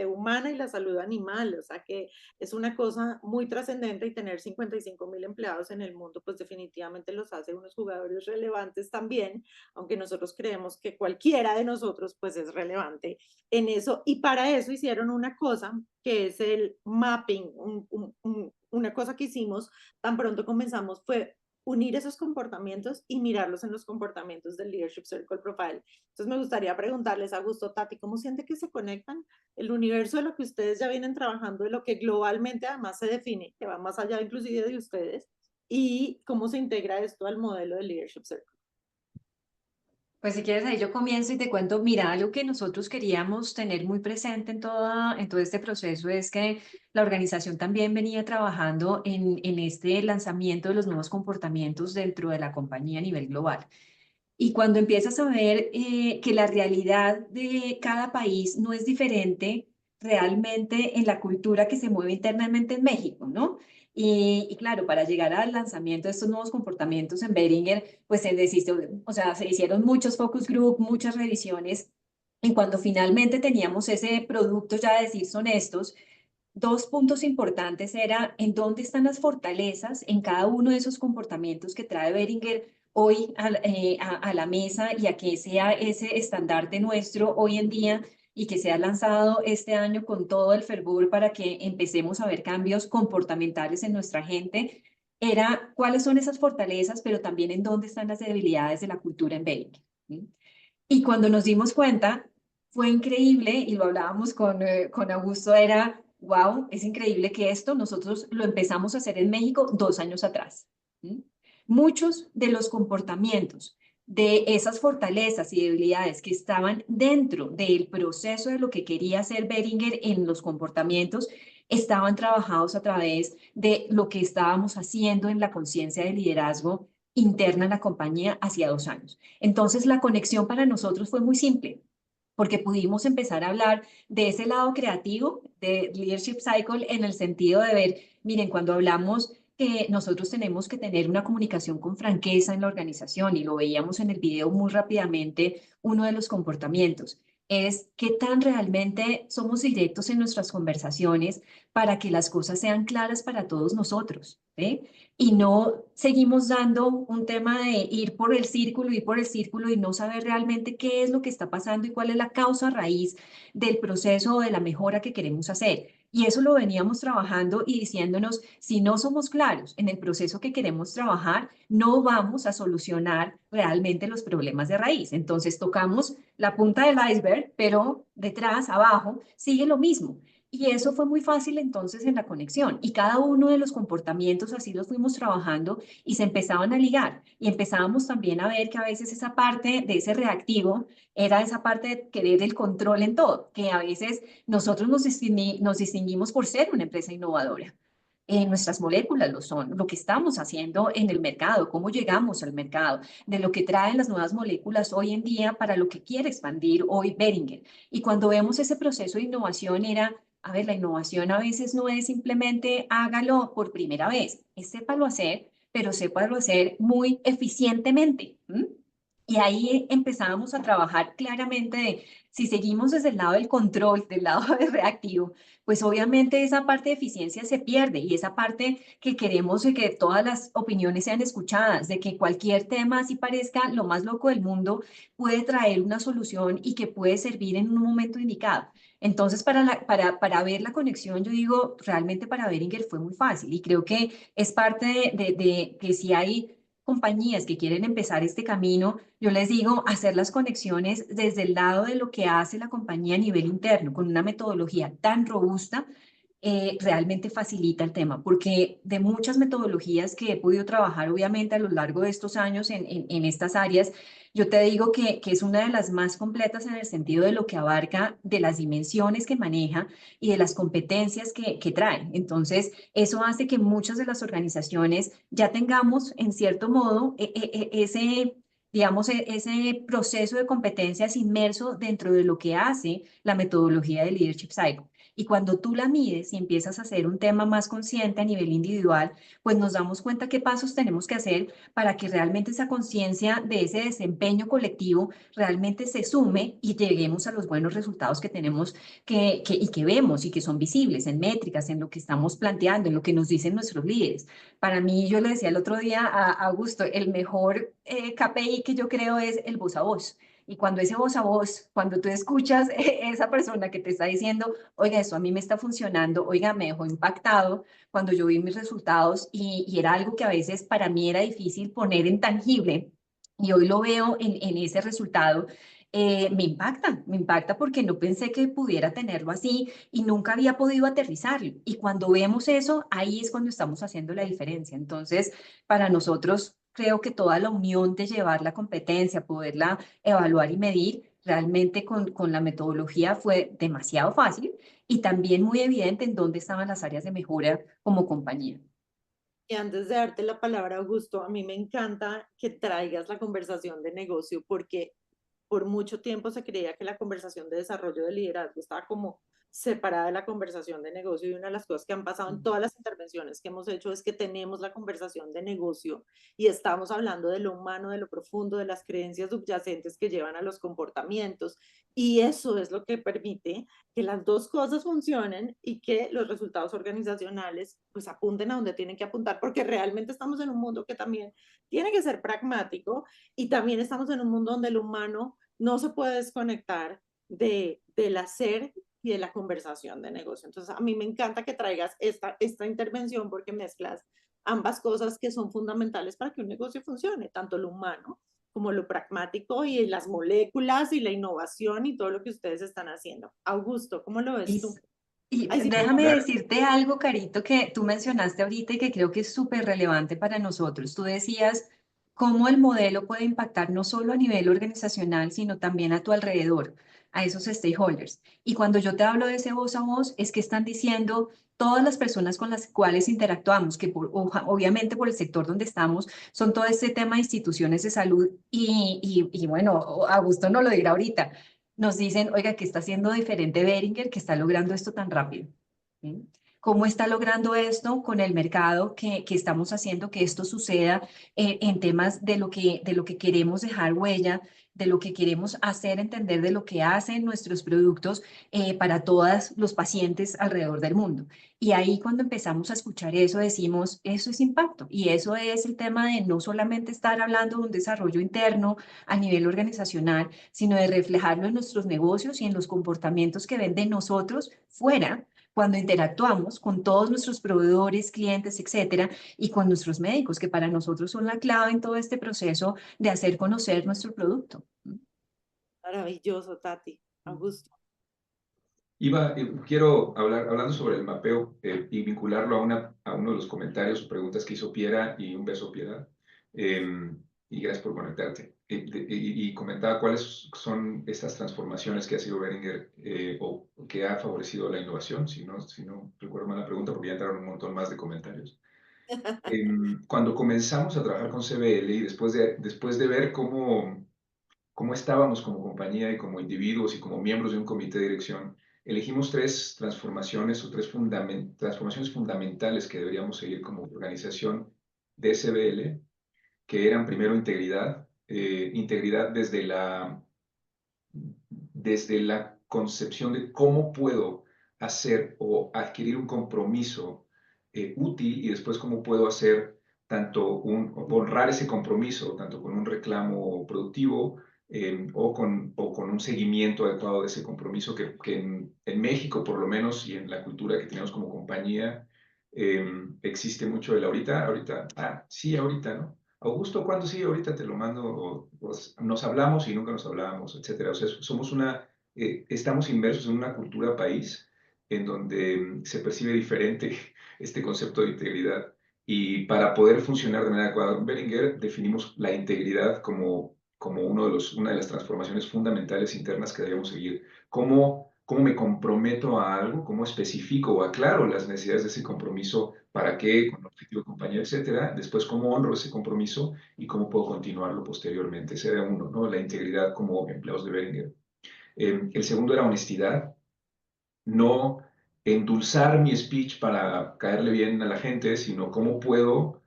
humana y la salud animal, o sea que es una cosa muy trascendente, y tener 55,000 empleados en el mundo, pues definitivamente los hace unos jugadores relevantes también, aunque nosotros creemos que cualquiera de nosotros pues es relevante en eso, y para eso hicieron una cosa que es el mapping, una cosa que hicimos tan pronto comenzamos fue unir esos comportamientos y mirarlos en los comportamientos del Leadership Circle Profile. Entonces me gustaría preguntarles a Augusto, Tati, ¿cómo siente que se conectan el universo de lo que ustedes ya vienen trabajando, de lo que globalmente además se define, que va más allá inclusive de ustedes, y cómo se integra esto al modelo del Leadership Circle? Pues si quieres, ahí yo comienzo y te cuento, mira, algo que nosotros queríamos tener muy presente en todo este proceso es que la organización también venía trabajando en este lanzamiento de los nuevos comportamientos dentro de la compañía a nivel global. Y cuando empiezas a ver que la realidad de cada país no es diferente realmente en la cultura que se mueve internamente en México, ¿no? Y claro, para llegar al lanzamiento de estos nuevos comportamientos en Behringer, pues o sea, se hicieron muchos focus group, muchas revisiones, y cuando finalmente teníamos ese producto ya de decir son estos, dos puntos importantes era en dónde están las fortalezas en cada uno de esos comportamientos que trae Behringer hoy a la mesa, y a que sea ese estandarte nuestro hoy en día y que sea lanzado este año con todo el fervor para que empecemos a ver cambios comportamentales en nuestra gente. Era cuáles son esas fortalezas, pero también en dónde están las debilidades de la cultura en Behringer. ¿Sí? Y cuando nos dimos cuenta, fue increíble, y lo hablábamos con Augusto, era, wow, es increíble que esto nosotros lo empezamos a hacer en México 2 años atrás. ¿Sí? Muchos de los comportamientos de esas fortalezas y debilidades que estaban dentro del proceso de lo que quería hacer Behringer en los comportamientos estaban trabajados a través de lo que estábamos haciendo en la conciencia de liderazgo interna en la compañía hacía 2 años. Entonces, la conexión para nosotros fue muy simple, porque pudimos empezar a hablar de ese lado creativo de Leadership Cycle, en el sentido de ver, miren, cuando hablamos que nosotros tenemos que tener una comunicación con franqueza en la organización, y lo veíamos en el video muy rápidamente, uno de los comportamientos. es qué tan realmente somos directos en nuestras conversaciones para que las cosas sean claras para todos nosotros, ¿sí? Y no seguimos dando un tema de ir por el círculo y no saber realmente qué es lo que está pasando y cuál es la causa raíz del proceso o de la mejora que queremos hacer. Y eso lo veníamos trabajando y diciéndonos, si no somos claros en el proceso que queremos trabajar, no vamos a solucionar realmente los problemas de raíz. Entonces tocamos la punta del iceberg, pero detrás, abajo, sigue lo mismo. Y eso fue muy fácil entonces en la conexión. Y cada uno de los comportamientos así los fuimos trabajando y se empezaban a ligar. Y empezábamos también a ver que a veces esa parte de ese reactivo era esa parte de querer el control en todo, que a veces nosotros nos distinguimos por ser una empresa innovadora. Nuestras moléculas lo son, lo que estamos haciendo en el mercado, cómo llegamos al mercado, de lo que traen las nuevas moléculas hoy en día para lo que quiere expandir hoy Boehringer. Y cuando vemos ese proceso de innovación era, a ver, la innovación a veces no es simplemente hágalo por primera vez, es sépalo hacer, pero sépalo hacer muy eficientemente. Y ahí empezábamos a trabajar claramente de si seguimos desde el lado del control, del lado del reactivo, pues obviamente esa parte de eficiencia se pierde y esa parte que queremos de que todas las opiniones sean escuchadas, de que cualquier tema, así parezca lo más loco del mundo, puede traer una solución y que puede servir en un momento indicado. Entonces, para ver la conexión, yo digo, realmente para Behringer fue muy fácil y creo que es parte de que si hay compañías que quieren empezar este camino, yo les digo hacer las conexiones desde el lado de lo que hace la compañía a nivel interno, con una metodología tan robusta, realmente facilita el tema, porque de muchas metodologías que he podido trabajar, obviamente, a lo largo de estos años en estas áreas, yo te digo que es una de las más completas en el sentido de lo que abarca, de las dimensiones que maneja y de las competencias que trae. Entonces, eso hace que muchas de las organizaciones ya tengamos, en cierto modo, ese digamos, ese proceso de competencias inmerso dentro de lo que hace la metodología de Leadership Cycle. Y cuando tú la mides y empiezas a hacer un tema más consciente a nivel individual, pues nos damos cuenta qué pasos tenemos que hacer para que realmente esa conciencia de ese desempeño colectivo realmente se sume y lleguemos a los buenos resultados que tenemos y que vemos y que son visibles en métricas, en lo que estamos planteando, en lo que nos dicen nuestros líderes. Para mí, yo le decía el otro día a Augusto, el mejor KPI que yo creo es el voz a voz. Y cuando ese voz a voz, cuando tú escuchas esa persona que te está diciendo, oiga, eso a mí me está funcionando, oiga, me dejó impactado cuando yo vi mis resultados y era algo que a veces para mí era difícil poner en tangible y hoy lo veo en ese resultado, me impacta porque no pensé que pudiera tenerlo así y nunca había podido aterrizarlo. Y cuando vemos eso, ahí es cuando estamos haciendo la diferencia. Entonces, para nosotros, creo que toda la unión de llevar la competencia, poderla evaluar y medir, realmente con la metodología fue demasiado fácil y también muy evidente en dónde estaban las áreas de mejora como compañía. Y antes de darte la palabra, Augusto, a mí me encanta que traigas la conversación de negocio porque por mucho tiempo se creía que la conversación de desarrollo de liderazgo estaba como separada de la conversación de negocio y una de las cosas que han pasado en todas las intervenciones que hemos hecho es que tenemos la conversación de negocio y estamos hablando de lo humano, de lo profundo, de las creencias subyacentes que llevan a los comportamientos y eso es lo que permite que las dos cosas funcionen y que los resultados organizacionales pues apunten a donde tienen que apuntar porque realmente estamos en un mundo que también tiene que ser pragmático y también estamos en un mundo donde el humano no se puede desconectar del hacer y de la conversación de negocio. Entonces, a mí me encanta que traigas esta intervención porque mezclas ambas cosas que son fundamentales para que un negocio funcione, tanto lo humano como lo pragmático y las moléculas y la innovación y todo lo que ustedes están haciendo. Augusto, ¿cómo lo ves Y, tú? y Ay, sí, déjame Claro. decirte algo, Carito, que tú mencionaste ahorita y que creo que es súper relevante para nosotros. Tú decías cómo el modelo puede impactar no solo a nivel organizacional, sino también a tu alrededor, a esos stakeholders. Y cuando yo te hablo de ese voz a voz, es que están diciendo todas las personas con las cuales interactuamos, que obviamente por el sector donde estamos, son todo este tema de instituciones de salud y bueno, Augusto no lo dirá ahorita, nos dicen, oiga, ¿qué está haciendo diferente Behringer que está logrando esto tan rápido? ¿Sí? ¿Cómo está logrando esto con el mercado que estamos haciendo que esto suceda en temas de lo que queremos dejar huella, de lo que queremos hacer entender, de lo que hacen nuestros productos para todos los pacientes alrededor del mundo? Y ahí cuando empezamos a escuchar eso, decimos, eso es impacto. Y eso es el tema de no solamente estar hablando de un desarrollo interno a nivel organizacional, sino de reflejarlo en nuestros negocios y en los comportamientos que ven de nosotros fuera cuando interactuamos con todos nuestros proveedores, clientes, etcétera, y con nuestros médicos, que para nosotros son la clave en todo este proceso de hacer conocer nuestro producto. Maravilloso, Tati. Augusto. Quiero hablando sobre el mapeo y vincularlo a uno de los comentarios o preguntas que hizo Piera, y un beso, Piera, y gracias por conectarte. Y comentaba cuáles son estas transformaciones que ha sido Boehringer o que ha favorecido la innovación, si no recuerdo mal la pregunta, porque ya entraron un montón más de comentarios. Cuando comenzamos a trabajar con CBL y después de ver cómo estábamos como compañía y como individuos y como miembros de un comité de dirección, elegimos tres transformaciones o transformaciones fundamentales que deberíamos seguir como organización de SBL, que eran primero integridad, integridad desde la concepción de cómo puedo hacer o adquirir un compromiso útil, y después cómo puedo hacer honrar ese compromiso, tanto con un reclamo productivo o con un seguimiento adecuado de ese compromiso que en México, por lo menos, y en la cultura que tenemos como compañía, existe mucho el ahorita, sí, ahorita, ¿no? Augusto, ¿cuándo? Sí, ahorita te lo mando, nos hablamos y nunca nos hablábamos, etcétera. O sea, estamos inmersos en una cultura país en donde se percibe diferente este concepto de integridad. Y para poder funcionar de manera adecuada en Boehringer, definimos la integridad como una de las transformaciones fundamentales internas que debemos seguir. ¿Cómo me comprometo a algo? ¿Cómo especifico o aclaro las necesidades de ese compromiso? ¿Para qué? Con el objetivo de compañía, etcétera. Después, ¿cómo honro ese compromiso y cómo puedo continuarlo posteriormente? Ese era uno, ¿no? La integridad como empleados de Boehringer. El segundo era honestidad. No endulzar mi speech para caerle bien a la gente, sino cómo puedo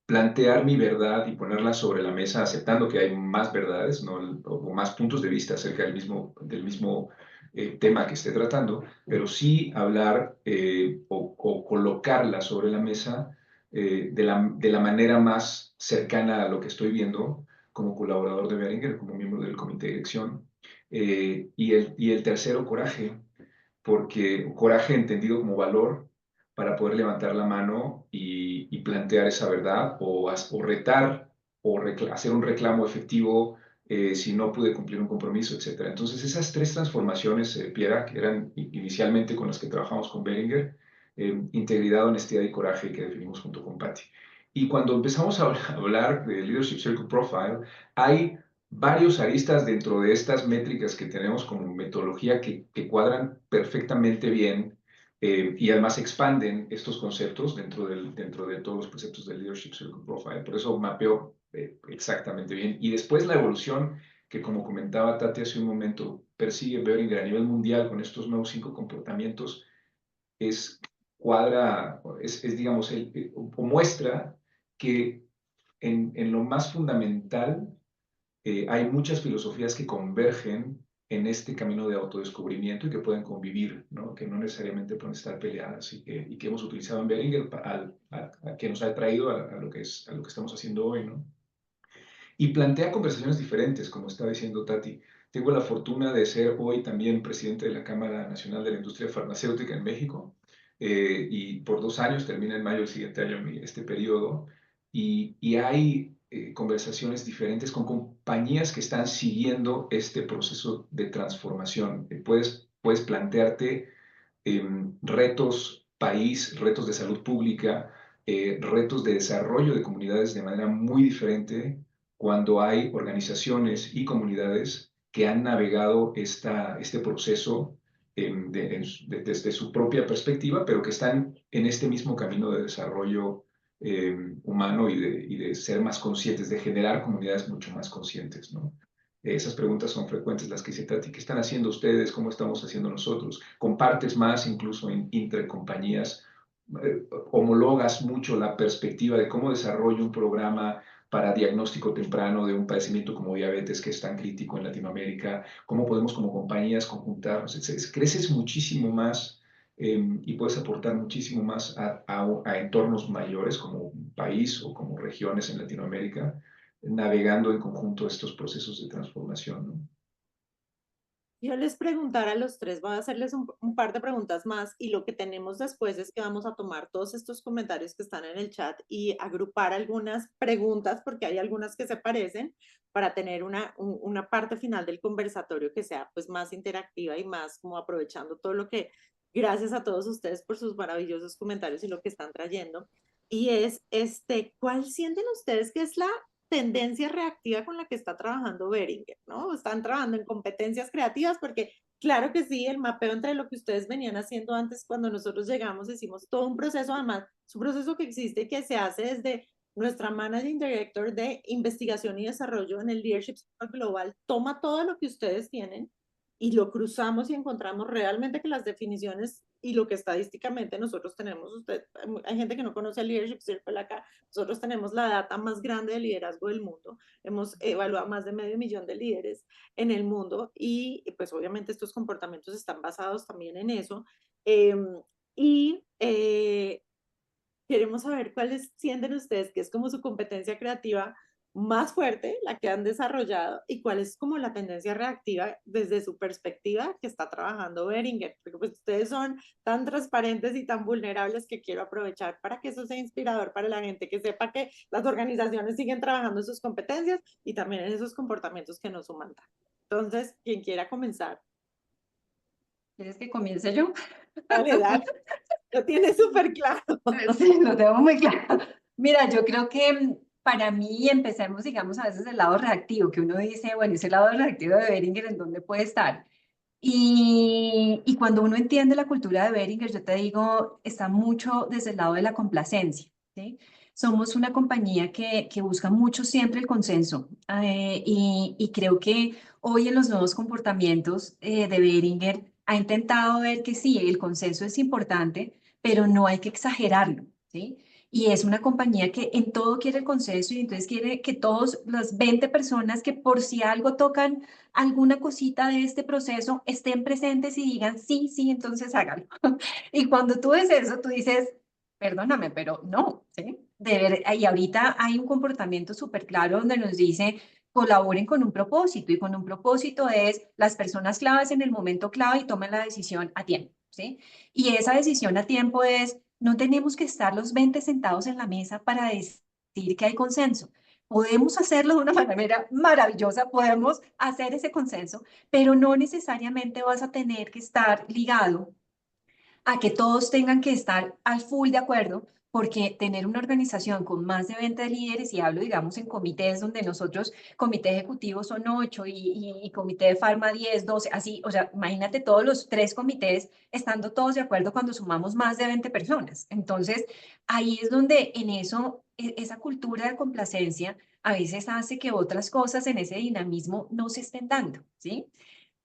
plantear mi verdad y ponerla sobre la mesa, aceptando que hay más verdades, ¿no? O más puntos de vista acerca del mismo tema que esté tratando, pero sí hablar o colocarla sobre la mesa de la manera más cercana a lo que estoy viendo como colaborador de Boehringer, como miembro del comité de dirección. Y el tercero, coraje, porque coraje entendido como valor para poder levantar la mano y plantear esa verdad o retar o hacer un reclamo efectivo si no pude cumplir un compromiso, etc. Entonces esas tres transformaciones, Piera, que eran inicialmente con las que trabajamos con Boehringer, integridad, honestidad y coraje, que definimos junto con Patty. Y cuando empezamos a hablar de Leadership Circle Profile, hay varios aristas dentro de estas métricas que tenemos como metodología que cuadran perfectamente bien y además expanden estos conceptos dentro de todos los preceptos del Leadership Circle Profile. Por eso mapeo exactamente bien. Y después la evolución que, como comentaba Tati hace un momento, persigue Boehringer a nivel mundial con estos nuevos 5 comportamientos, digamos, o muestra que en lo más fundamental hay muchas filosofías que convergen en este camino de autodescubrimiento y que pueden convivir, ¿no? Que no necesariamente pueden estar peleadas y que hemos utilizado en Boehringer que nos ha traído a lo que estamos haciendo hoy, ¿no? Y plantea conversaciones diferentes, como estaba diciendo Tati. Tengo la fortuna de ser hoy también presidente de la Cámara Nacional de la Industria Farmacéutica en México y por 2 años, termina en mayo del siguiente año este periodo, y hay conversaciones diferentes con compañías que están siguiendo este proceso de transformación. Puedes plantearte retos país, retos de salud pública, retos de desarrollo de comunidades de manera muy diferente cuando hay organizaciones y comunidades que han navegado este proceso desde su propia perspectiva, pero que están en este mismo camino de desarrollo humano y de ser más conscientes, de generar comunidades mucho más conscientes, ¿no? Esas preguntas son frecuentes, las que se tratan, ¿qué están haciendo ustedes? ¿Cómo estamos haciendo nosotros? Compartes más incluso entre compañías, homologas mucho la perspectiva de cómo desarrollo un programa para diagnóstico temprano de un padecimiento como diabetes que es tan crítico en Latinoamérica, cómo podemos como compañías conjuntarnos, creces muchísimo más y puedes aportar muchísimo más a entornos mayores como un país o como regiones en Latinoamérica, navegando en conjunto estos procesos de transformación, ¿no? Yo les preguntara a los tres, voy a hacerles un par de preguntas más y lo que tenemos después es que vamos a tomar todos estos comentarios que están en el chat y agrupar algunas preguntas porque hay algunas que se parecen para tener una parte final del conversatorio que sea pues más interactiva y más como aprovechando todo lo que, gracias a todos ustedes por sus maravillosos comentarios y lo que están trayendo. Y es, ¿cuál sienten ustedes que es la tendencia reactiva con la que está trabajando Behringer, ¿no? Están trabajando en competencias creativas porque claro que sí, el mapeo entre lo que ustedes venían haciendo antes cuando nosotros llegamos, hicimos todo un proceso, además, es un proceso que existe y que se hace desde nuestra Managing Director de Investigación y Desarrollo en el Leadership Global, toma todo lo que ustedes tienen y lo cruzamos y encontramos realmente que las definiciones y lo que estadísticamente nosotros tenemos, hay gente que no conoce el Leadership Circle acá, nosotros tenemos la data más grande de liderazgo del mundo, hemos evaluado más de 500.000 de líderes en el mundo y pues obviamente estos comportamientos están basados también en eso. Y queremos saber cuáles sienten ustedes que es como su competencia creativa más fuerte, la que han desarrollado, y cuál es como la tendencia reactiva desde su perspectiva que está trabajando Behringer, porque pues ustedes son tan transparentes y tan vulnerables que quiero aprovechar para que eso sea inspirador para la gente, que sepa que las organizaciones siguen trabajando en sus competencias y también en esos comportamientos que nos suman tanto. Entonces, quien quiera comenzar. ¿Quieres que comience yo? Dale, dale. Lo tienes súper claro. Sí, lo tengo muy claro. Mira, yo creo que para mí empecemos, digamos, a veces del lado reactivo, que uno dice, bueno, ese lado reactivo de Behringer, ¿en dónde puede estar? Y cuando uno entiende la cultura de Behringer, yo te digo, está mucho desde el lado de la complacencia, ¿sí? Somos una compañía que busca mucho siempre el consenso y creo que hoy en los nuevos comportamientos de Behringer ha intentado ver que sí, el consenso es importante, pero no hay que exagerarlo, ¿sí? Y es una compañía que en todo quiere el consenso y entonces quiere que todos las 20 personas que por si algo tocan alguna cosita de este proceso estén presentes y digan sí, sí, entonces hágalo. Y cuando tú ves eso, tú dices, perdóname, pero no, ¿sí? Y ahorita hay un comportamiento súper claro donde nos dice, colaboren con un propósito y con un propósito es las personas claves en el momento clave y tomen la decisión a tiempo, ¿sí? Y esa decisión a tiempo es, no tenemos que estar los 20 sentados en la mesa para decir que hay consenso. Podemos hacerlo de una manera maravillosa, podemos hacer ese consenso, pero no necesariamente vas a tener que estar ligado a que todos tengan que estar al full de acuerdo, porque tener una organización con más de 20 líderes, y hablo, digamos, en comités donde nosotros, comité ejecutivo son 8 y comité de farma 10, 12, así, o sea, imagínate todos los 3 comités estando todos de acuerdo cuando sumamos más de 20 personas. Entonces, ahí es donde en eso, esa cultura de complacencia a veces hace que otras cosas en ese dinamismo no se estén dando, ¿sí?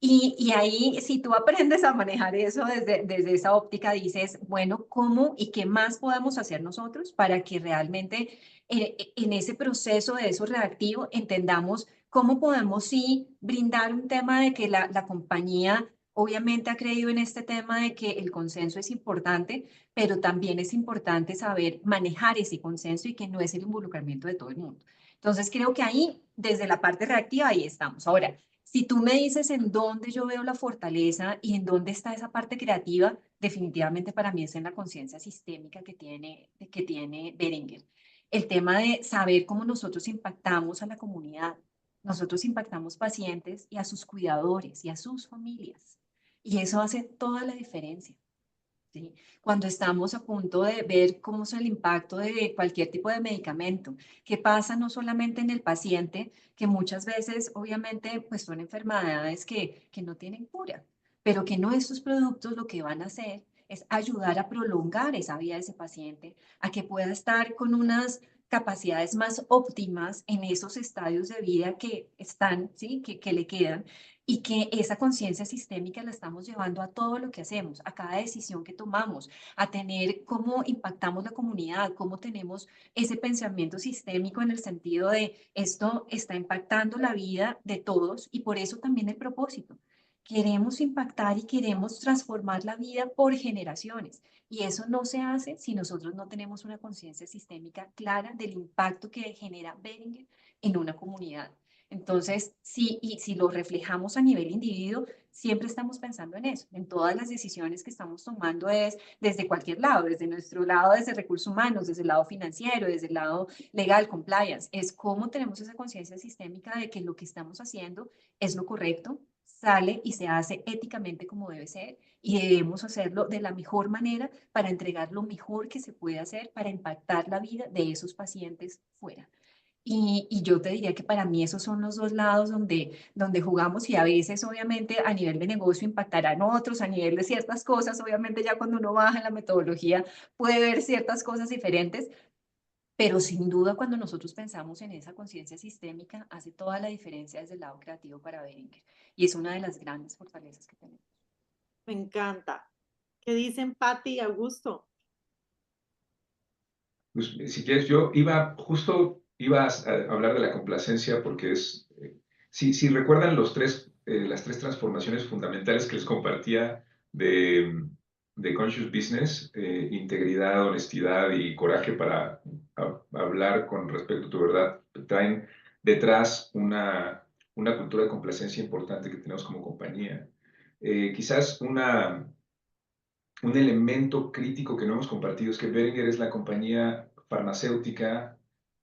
Y ahí, si tú aprendes a manejar eso desde esa óptica, dices, bueno, ¿cómo y qué más podemos hacer nosotros para que realmente en ese proceso de eso reactivo entendamos cómo podemos sí brindar un tema de que la compañía obviamente ha creído en este tema de que el consenso es importante, pero también es importante saber manejar ese consenso y que no es el involucramiento de todo el mundo. Entonces, creo que ahí, desde la parte reactiva, ahí estamos. Ahora, si tú me dices en dónde yo veo la fortaleza y en dónde está esa parte creativa, definitivamente para mí es en la conciencia sistémica que tiene Behringer. El tema de saber cómo nosotros impactamos a la comunidad. Nosotros impactamos pacientes y a sus cuidadores y a sus familias. Y eso hace toda la diferencia. ¿Sí? Cuando estamos a punto de ver cómo es el impacto de cualquier tipo de medicamento, qué pasa no solamente en el paciente, que muchas veces obviamente pues son enfermedades que no tienen cura, pero que no estos productos lo que van a hacer es ayudar a prolongar esa vida de ese paciente, a que pueda estar con unas capacidades más óptimas en esos estadios de vida que están, ¿sí? Que le quedan, y que esa conciencia sistémica la estamos llevando a todo lo que hacemos, a cada decisión que tomamos, a tener cómo impactamos la comunidad, cómo tenemos ese pensamiento sistémico en el sentido de esto está impactando la vida de todos y por eso también el propósito. Queremos impactar y queremos transformar la vida por generaciones. Y eso no se hace si nosotros no tenemos una conciencia sistémica clara del impacto que genera Behringer en una comunidad. Entonces, si lo reflejamos a nivel individuo, siempre estamos pensando en eso, en todas las decisiones que estamos tomando es desde cualquier lado, desde nuestro lado, desde recursos humanos, desde el lado financiero, desde el lado legal, compliance, es cómo tenemos esa conciencia sistémica de que lo que estamos haciendo es lo correcto, sale y se hace éticamente como debe ser y debemos hacerlo de la mejor manera para entregar lo mejor que se puede hacer para impactar la vida de esos pacientes fuera. Y yo te diría que para mí esos son los dos lados donde jugamos y a veces obviamente a nivel de negocio impactarán otros, a nivel de ciertas cosas, obviamente ya cuando uno baja en la metodología puede ver ciertas cosas diferentes, pero sin duda cuando nosotros pensamos en esa conciencia sistémica hace toda la diferencia desde el lado creativo para Behringer y es una de las grandes fortalezas que tenemos. Me encanta. ¿Qué dicen Patti y Augusto? Pues, si quieres, yo justo iba a hablar de la complacencia porque si recuerdan las tres transformaciones fundamentales que les compartía de Conscious Business, integridad, honestidad y coraje para hablar con respecto a tu verdad, traen detrás una cultura de complacencia importante que tenemos como compañía. Quizás un elemento crítico que no hemos compartido es que Behringer es la compañía farmacéutica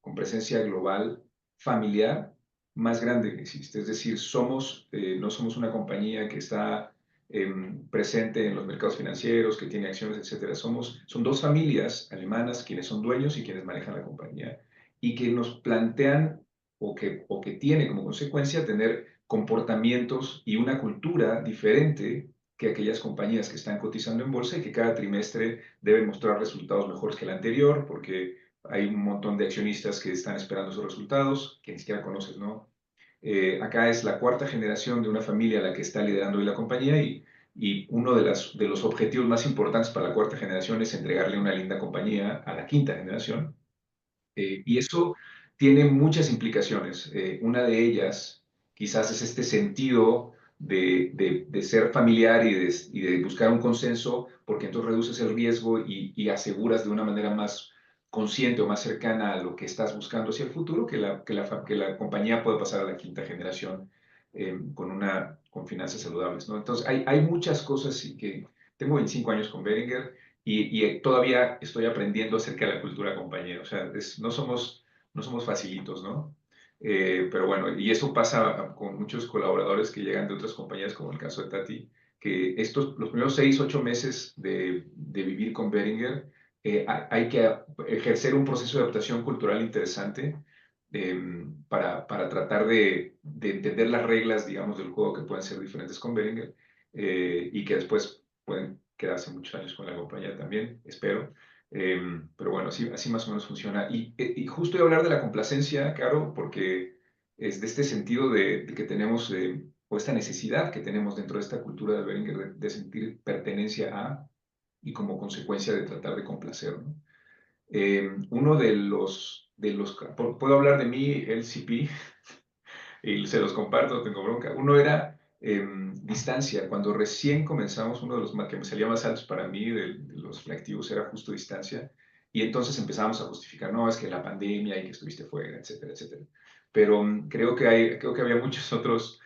con presencia global familiar más grande que existe. Es decir, no somos una compañía que está presente en los mercados financieros, que tiene acciones, etcétera. Son dos familias alemanas quienes son dueños y quienes manejan la compañía y que nos plantean o que tiene como consecuencia tener comportamientos y una cultura diferente que aquellas compañías que están cotizando en bolsa y que cada trimestre deben mostrar resultados mejores que el anterior, porque hay un montón de accionistas que están esperando esos resultados, que ni siquiera conoces, ¿no? Acá es la cuarta generación de una familia la que está liderando hoy la compañía y uno de los objetivos más importantes para la cuarta generación es entregarle una linda compañía a la quinta generación. Y eso tiene muchas implicaciones. Una de ellas quizás es este sentido de ser familiar y de buscar un consenso, porque entonces reduces el riesgo y aseguras de una manera más consciente o más cercana a lo que estás buscando hacia el futuro, que la compañía puede pasar a la quinta generación con finanzas saludables, ¿no? Entonces, hay muchas cosas y que tengo 25 años con Behringer y todavía estoy aprendiendo acerca de la cultura compañera. O sea, no somos facilitos, ¿no? Pero bueno, y eso pasa con muchos colaboradores que llegan de otras compañías, como el caso de Tati, que los primeros 6, 8 meses de vivir con Behringer, hay que ejercer un proceso de adaptación cultural interesante para tratar de entender las reglas, digamos, del juego que pueden ser diferentes con Behringer y que después pueden quedarse muchos años con la compañía también, espero. Pero bueno, así más o menos funciona. Y justo iba a hablar de la complacencia, Caro, porque es de este sentido de que tenemos, o esta necesidad que tenemos dentro de esta cultura de Behringer de sentir pertenencia a y como consecuencia de tratar de complacer, ¿no? Uno puedo hablar de mí, el CP, y se los comparto, tengo bronca. Uno era distancia. Cuando recién comenzamos, uno de los que me salía más altos para mí de los reactivos era justo distancia. Y entonces empezamos a justificar, no, es que la pandemia y que estuviste fuera, etcétera, etcétera. Pero creo que había muchos otros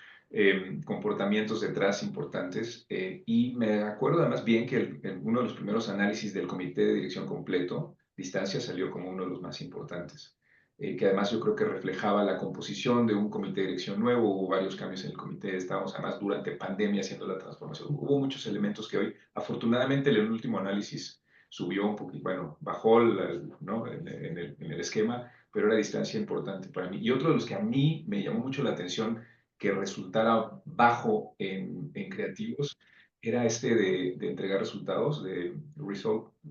comportamientos detrás importantes. Y me acuerdo además bien que uno de los primeros análisis del comité de dirección completo, distancia, salió como uno de los más importantes. Que además yo creo que reflejaba la composición de un comité de dirección nuevo, hubo varios cambios en el comité, estábamos además durante pandemia haciendo la transformación, hubo muchos elementos que hoy, afortunadamente, el último análisis subió un poquito, bueno, bajó ¿no? en el esquema, pero era distancia importante para mí. Y otro de los que a mí me llamó mucho la atención que resultara bajo en creativos era este de entregar resultados, de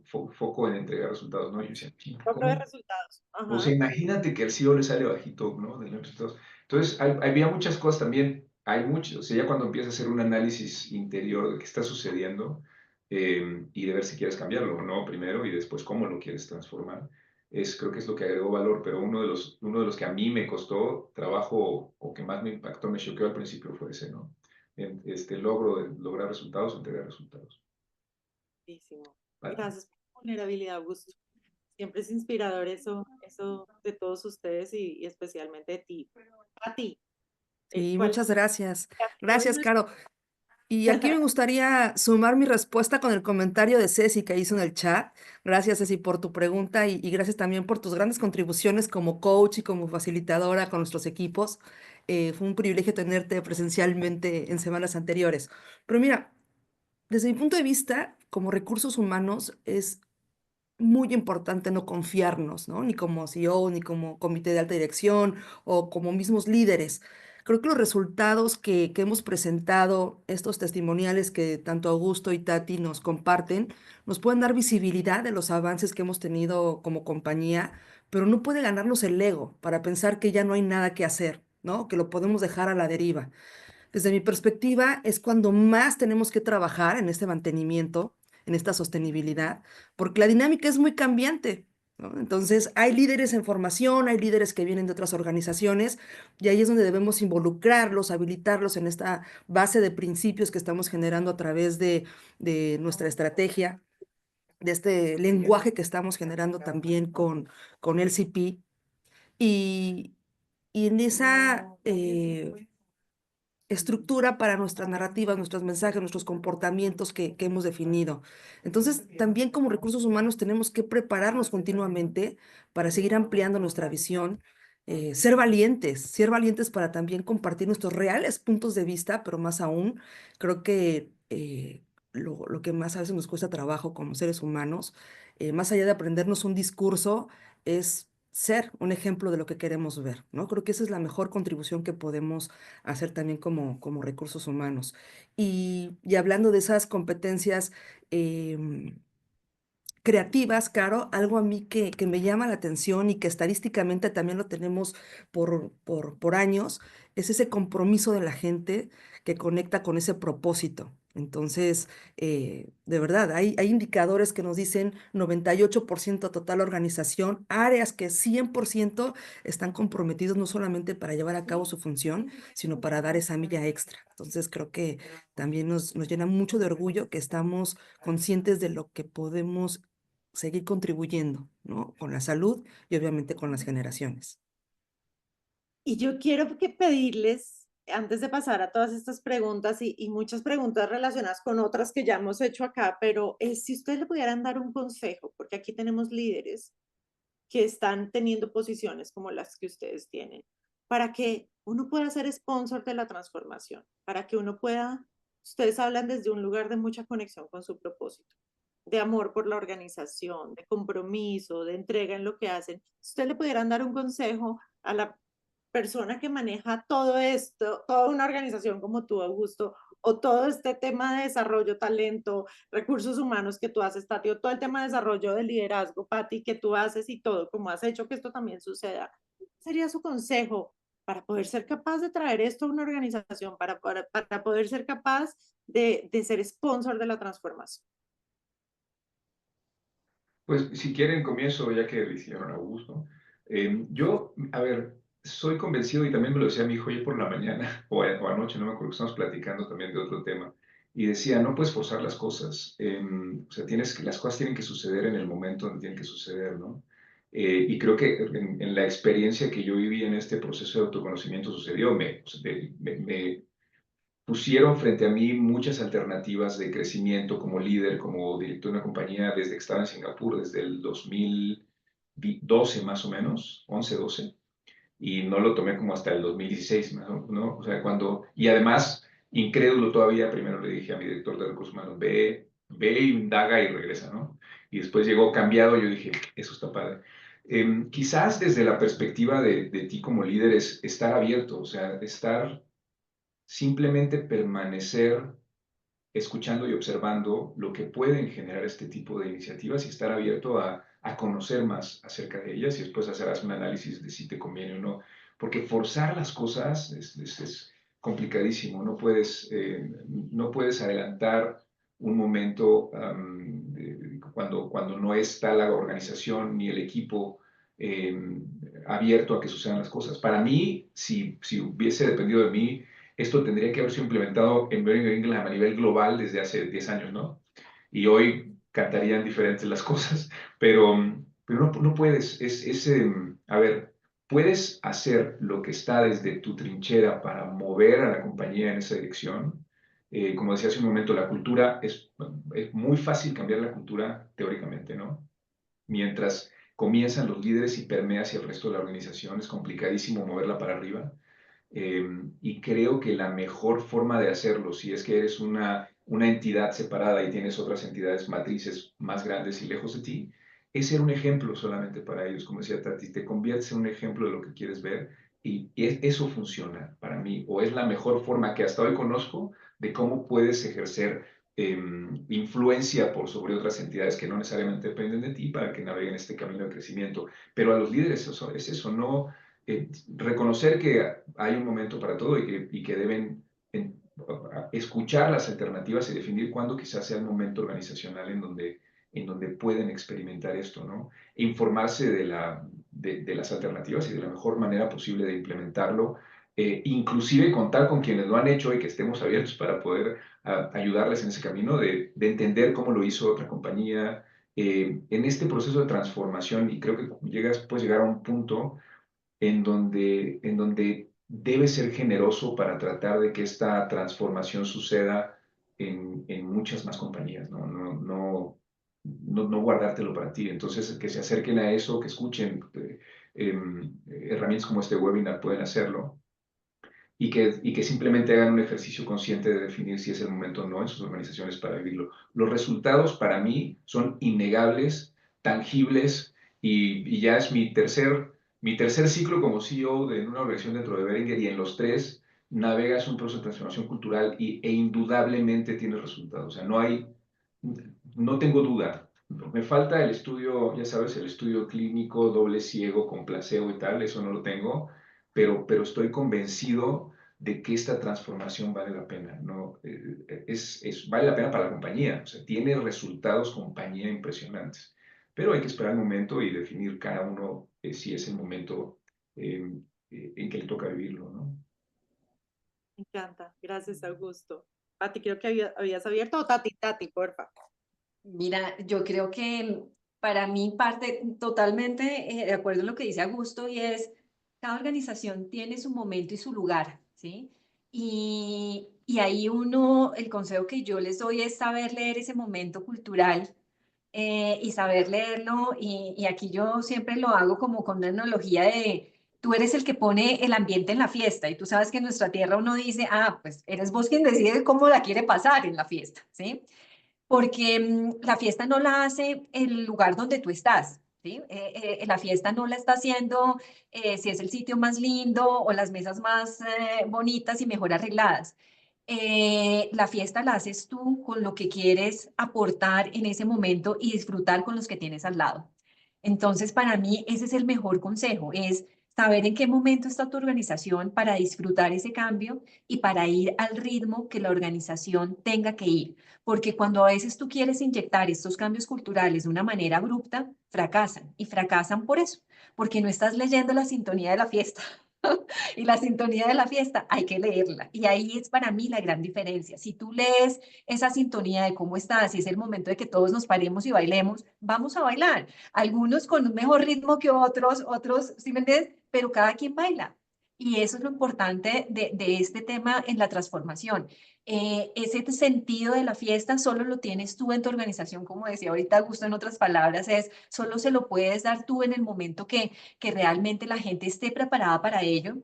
foco en entregar resultados, ¿no? Y yo decía, "Chin, Logro de ¿cómo? resultados. O sea, Ajá. imagínate que al CEO le sale bajito, ¿no? De los resultados. Entonces, había muchas cosas también, hay muchos, o sea, ya cuando empiezas a hacer un análisis interior de qué está sucediendo y de ver si quieres cambiarlo o no primero y después cómo lo quieres transformar, creo que es lo que agregó valor, pero uno de los que a mí me costó trabajo o que más me impactó, me choqueó al principio fue ese, ¿no? Lograr resultados, entregar resultados. Buenísimo. Vale. Gracias por la vulnerabilidad, Augusto. Siempre es inspirador eso de todos ustedes y especialmente de ti. A ti, Sí, ¿cuál muchas gracias. a todos Gracias, nuestros- Caro. Y aquí me gustaría sumar mi respuesta con el comentario de Ceci que hizo en el chat. Gracias, Ceci, por tu pregunta y gracias también por tus grandes contribuciones como coach y como facilitadora con nuestros equipos. Fue un privilegio tenerte presencialmente en semanas anteriores. Pero mira, desde mi punto de vista, como recursos humanos, es muy importante no confiarnos, ¿no? Ni como CEO, ni como comité de alta dirección o como mismos líderes. Creo que los resultados que hemos presentado, estos testimoniales que tanto Augusto y Tati nos comparten, nos pueden dar visibilidad de los avances que hemos tenido como compañía, pero no puede ganarnos el ego para pensar que ya no hay nada que hacer, ¿no? Que lo podemos dejar a la deriva. Desde mi perspectiva, es cuando más tenemos que trabajar en este mantenimiento, en esta sostenibilidad, porque la dinámica es muy cambiante, ¿no? Entonces, hay líderes en formación, hay líderes que vienen de otras organizaciones, y ahí es donde debemos involucrarlos, habilitarlos en esta base de principios que estamos generando a través de nuestra estrategia, de este lenguaje que estamos generando también con LCP. Y, y en esa estructura para nuestras narrativas, nuestros mensajes, nuestros comportamientos que hemos definido. Entonces, también como recursos humanos tenemos que prepararnos continuamente para seguir ampliando nuestra visión, ser valientes para también compartir nuestros reales puntos de vista, pero más aún, creo que lo que más a veces nos cuesta trabajo como seres humanos, más allá de aprendernos un discurso, es ser un ejemplo de lo que queremos ver, ¿no? Creo que esa es la mejor contribución que podemos hacer también como recursos humanos. Y hablando de esas competencias creativas, Caro, algo a mí que me llama la atención y que estadísticamente también lo tenemos por años, es ese compromiso de la gente que conecta con ese propósito. Entonces, de verdad, hay indicadores que nos dicen 98% total organización, áreas que 100% están comprometidos no solamente para llevar a cabo su función, sino para dar esa milla extra. Entonces, creo que también nos llena mucho de orgullo que estamos conscientes de lo que podemos seguir contribuyendo, ¿no? Con la salud y obviamente con las generaciones. Y yo quiero que pedirles, antes de pasar a todas estas preguntas y muchas preguntas relacionadas con otras que ya hemos hecho acá, pero si ustedes le pudieran dar un consejo, porque aquí tenemos líderes que están teniendo posiciones como las que ustedes tienen, para que uno pueda ser sponsor de la transformación, para que uno pueda, ustedes hablan desde un lugar de mucha conexión con su propósito, de amor por la organización, de compromiso, de entrega en lo que hacen. Si ustedes le pudieran dar un consejo a la persona que maneja todo esto, toda una organización como tú, Augusto, o todo este tema de desarrollo, talento, recursos humanos que tú haces, Tati, o todo el tema de desarrollo de liderazgo, Pati, que tú haces y todo, como has hecho que esto también suceda, sería su consejo para poder ser capaz de traer esto a una organización, para poder ser capaz de ser sponsor de la transformación? Pues si quieren comienzo, ya que lo hicieron a gusto. Yo, a ver, soy convencido y también me lo decía mi hijo hoy por la mañana o anoche, no me acuerdo, estamos platicando también de otro tema. Y decía, no puedes forzar las cosas. O sea, las cosas tienen que suceder en el momento donde tienen que suceder, ¿no? Y creo que en la experiencia que yo viví en este proceso de autoconocimiento sucedió, me pusieron frente a mí muchas alternativas de crecimiento como líder, como director de una compañía desde que estaba en Singapur, desde el 2012 más o menos, 11, 12, y no lo tomé como hasta el 2016, ¿no? O sea, y además, incrédulo todavía, primero le dije a mi director de recursos humanos, ve, indaga y regresa, ¿no? Y después llegó cambiado, yo dije, eso está padre. Quizás desde la perspectiva de ti como líder es estar abierto, o sea, simplemente permanecer escuchando y observando lo que pueden generar este tipo de iniciativas y estar abierto a conocer más acerca de ellas y después hacerás un análisis de si te conviene o no. Porque forzar las cosas es complicadísimo. No puedes adelantar un momento cuando no está la organización ni el equipo abierto a que sucedan las cosas. Para mí, si hubiese dependido de mí, esto tendría que haberse implementado en Boehringer Ingelheim a nivel global desde hace 10 años, ¿no? Y hoy cantarían diferentes las cosas, pero no puedes, a ver, puedes hacer lo que está desde tu trinchera para mover a la compañía en esa dirección. Como decía hace un momento, la cultura es muy fácil cambiar la cultura teóricamente, ¿no? Mientras comienzan los líderes y permea hacia el resto de la organización, es complicadísimo moverla para arriba. Y creo que la mejor forma de hacerlo, si es que eres una entidad separada y tienes otras entidades matrices más grandes y lejos de ti, es ser un ejemplo solamente para ellos. Como decía Tati, te conviertes en un ejemplo de lo que quieres ver y eso funciona para mí, o es la mejor forma que hasta hoy conozco de cómo puedes ejercer influencia por sobre otras entidades que no necesariamente dependen de ti para que naveguen este camino de crecimiento. Pero a los líderes es eso, no reconocer que hay un momento para todo y que deben escuchar las alternativas y definir cuándo quizás sea el momento organizacional en donde pueden experimentar esto, ¿no? E informarse de las alternativas y de la mejor manera posible de implementarlo, inclusive contar con quienes lo han hecho y que estemos abiertos para poder ayudarles en ese camino de entender cómo lo hizo otra compañía en este proceso de transformación. Y creo que puedes llegar a un punto en donde debe ser generoso para tratar de que esta transformación suceda en muchas más compañías, ¿no? No guardártelo para ti. Entonces, que se acerquen a eso, que escuchen. Herramientas como este webinar pueden hacerlo y que simplemente hagan un ejercicio consciente de definir si es el momento o no en sus organizaciones para vivirlo. Los resultados para mí son innegables, tangibles y ya es mi tercer ciclo como CEO de una organización dentro de Boehringer y en los tres navegas un proceso de transformación cultural e indudablemente tienes resultados. O sea, no tengo duda. Me falta el estudio, ya sabes, el estudio clínico, doble ciego, con placebo y tal, eso no lo tengo, pero estoy convencido de que esta transformación vale la pena, ¿no? Vale la pena para la compañía, o sea, tiene resultados compañía impresionantes, pero hay que esperar el momento y definir cada uno si es el momento en que le toca vivirlo, ¿no? Me encanta. Gracias, Augusto. Pati, creo que habías abierto. O Tati, porfa. Mira, yo creo que para mí parte totalmente de acuerdo en lo que dice Augusto y es, cada organización tiene su momento y su lugar, ¿sí? Y ahí el consejo que yo les doy es saber leer ese momento cultural y saber leerlo. Y aquí yo siempre lo hago como con una analogía de, tú eres el que pone el ambiente en la fiesta y tú sabes que en nuestra tierra uno dice, pues eres vos quien decide cómo la quiere pasar en la fiesta, ¿sí? Porque la fiesta no la hace el lugar donde tú estás, ¿sí? La fiesta no la está haciendo si es el sitio más lindo o las mesas más bonitas y mejor arregladas. La fiesta la haces tú con lo que quieres aportar en ese momento y disfrutar con los que tienes al lado. Entonces, para mí, ese es el mejor consejo, es saber en qué momento está tu organización para disfrutar ese cambio y para ir al ritmo que la organización tenga que ir. Porque cuando a veces tú quieres inyectar estos cambios culturales de una manera abrupta, fracasan. Y fracasan por eso, porque no estás leyendo la sintonía de la fiesta. Y la sintonía de la fiesta hay que leerla. Y ahí es para mí la gran diferencia. Si tú lees esa sintonía de cómo estás y es el momento de que todos nos paremos y bailemos, vamos a bailar. Algunos con un mejor ritmo que otros, ¿sí me entiendes? Pero cada quien baila. Y eso es lo importante de este tema en la transformación. Ese sentido de la fiesta solo lo tienes tú en tu organización, como decía ahorita Augusto, en otras palabras, solo se lo puedes dar tú en el momento que realmente la gente esté preparada para ello.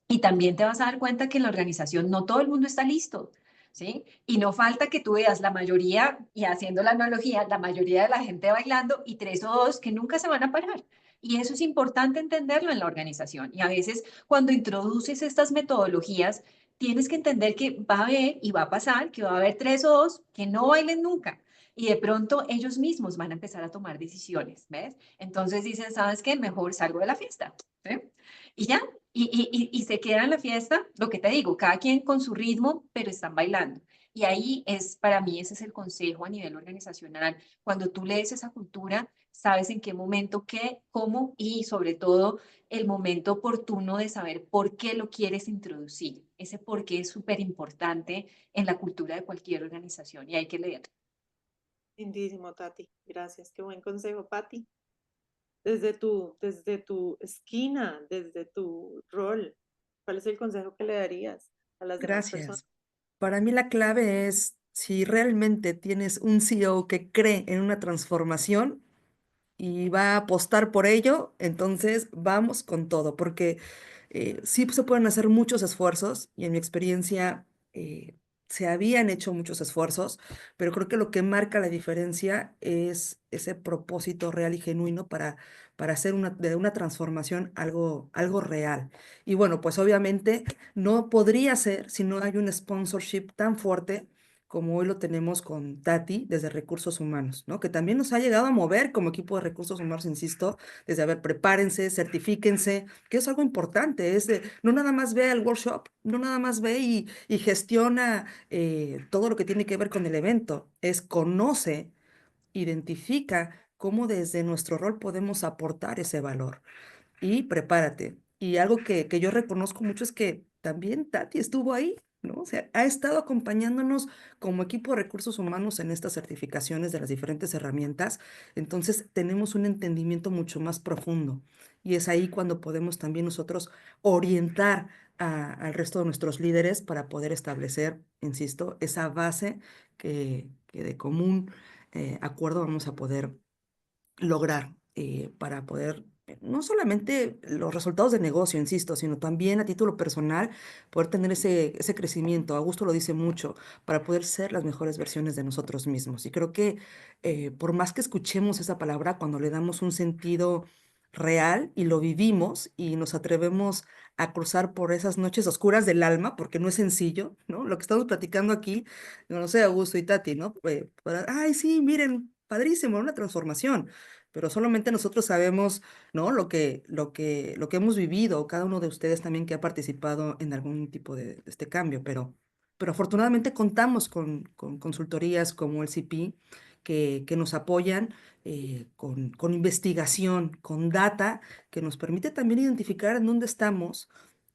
Y también te vas a dar cuenta que en la organización no todo el mundo está listo, ¿sí? Y no falta que tú veas la mayoría, y haciendo la analogía, la mayoría de la gente bailando y 3 o 2 que nunca se van a parar. Y eso es importante entenderlo en la organización. Y a veces cuando introduces estas metodologías, tienes que entender que va a haber y va a pasar que va a haber 3 o 2 que no bailen nunca. Y de pronto ellos mismos van a empezar a tomar decisiones, ¿ves? Entonces dicen, ¿sabes qué? Mejor salgo de la fiesta, ¿sí? Y ya, y se queda en la fiesta, lo que te digo, cada quien con su ritmo, pero están bailando. Y ahí es, para mí, ese es el consejo a nivel organizacional. Cuando tú lees esa cultura, sabes en qué momento, qué, cómo y sobre todo el momento oportuno de saber por qué lo quieres introducir. Ese por qué es súper importante en la cultura de cualquier organización y hay que leer. Lindísimo, Tati. Gracias. Qué buen consejo, Pati. Desde tu esquina, desde tu rol, ¿cuál es el consejo que le darías a las demás personas? Gracias. Para mí la clave es si realmente tienes un CEO que cree en una transformación y va a apostar por ello, entonces vamos con todo, porque sí se pueden hacer muchos esfuerzos y en mi experiencia eh, se habían hecho muchos esfuerzos, pero creo que lo que marca la diferencia es ese propósito real y genuino para hacer de una transformación algo real. Y bueno, pues obviamente no podría ser si no hay un sponsorship tan fuerte como hoy lo tenemos con Tati desde Recursos Humanos, ¿no? Que también nos ha llegado a mover como equipo de Recursos Humanos, insisto, desde, a ver, prepárense, certifíquense, que es algo importante, no nada más ve el workshop, no nada más ve y gestiona todo lo que tiene que ver con el evento, es conoce, identifica cómo desde nuestro rol podemos aportar ese valor y prepárate. Y algo que yo reconozco mucho es que también Tati estuvo ahí, ¿no? O sea, ha estado acompañándonos como equipo de recursos humanos en estas certificaciones de las diferentes herramientas. Entonces, tenemos un entendimiento mucho más profundo. Y es ahí cuando podemos también nosotros orientar al resto de nuestros líderes para poder establecer, insisto, esa base que de común acuerdo vamos a poder lograr para poder, no solamente los resultados de negocio, insisto, sino también a título personal, poder tener ese crecimiento. Augusto lo dice mucho, para poder ser las mejores versiones de nosotros mismos. Y creo que por más que escuchemos esa palabra, cuando le damos un sentido real y lo vivimos y nos atrevemos a cruzar por esas noches oscuras del alma, porque no es sencillo, ¿no? Lo que estamos platicando aquí, no sé, Augusto y Tati, ¿no? Ay, sí, miren, padrísimo, una transformación, pero solamente nosotros sabemos, ¿no? Lo que hemos vivido, cada uno de ustedes también que ha participado en algún tipo de este cambio, pero afortunadamente contamos con consultorías como el CP que nos apoyan con investigación, con data, que nos permite también identificar en dónde estamos.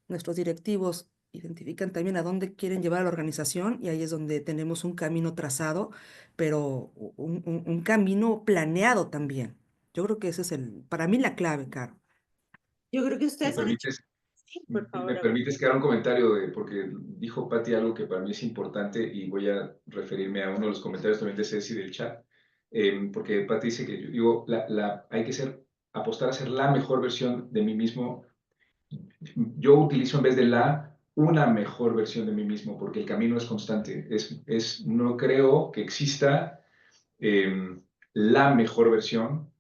Nuestros directivos identifican también a dónde quieren llevar a la organización y ahí es donde tenemos un camino trazado, pero un camino planeado también. Yo creo que ese es para mí la clave, Caro. Yo creo que ¿Me ustedes han hecho, permites, sí, por me favor. permites que haga un comentario porque dijo Patti algo que para mí es importante y voy a referirme a uno de los comentarios también de Ceci del chat, porque Patti dice que yo digo, hay que apostar a ser la mejor versión de mí mismo. Yo utilizo en vez de una mejor versión de mí mismo, porque el camino es constante. No creo que exista eh, la mejor versión,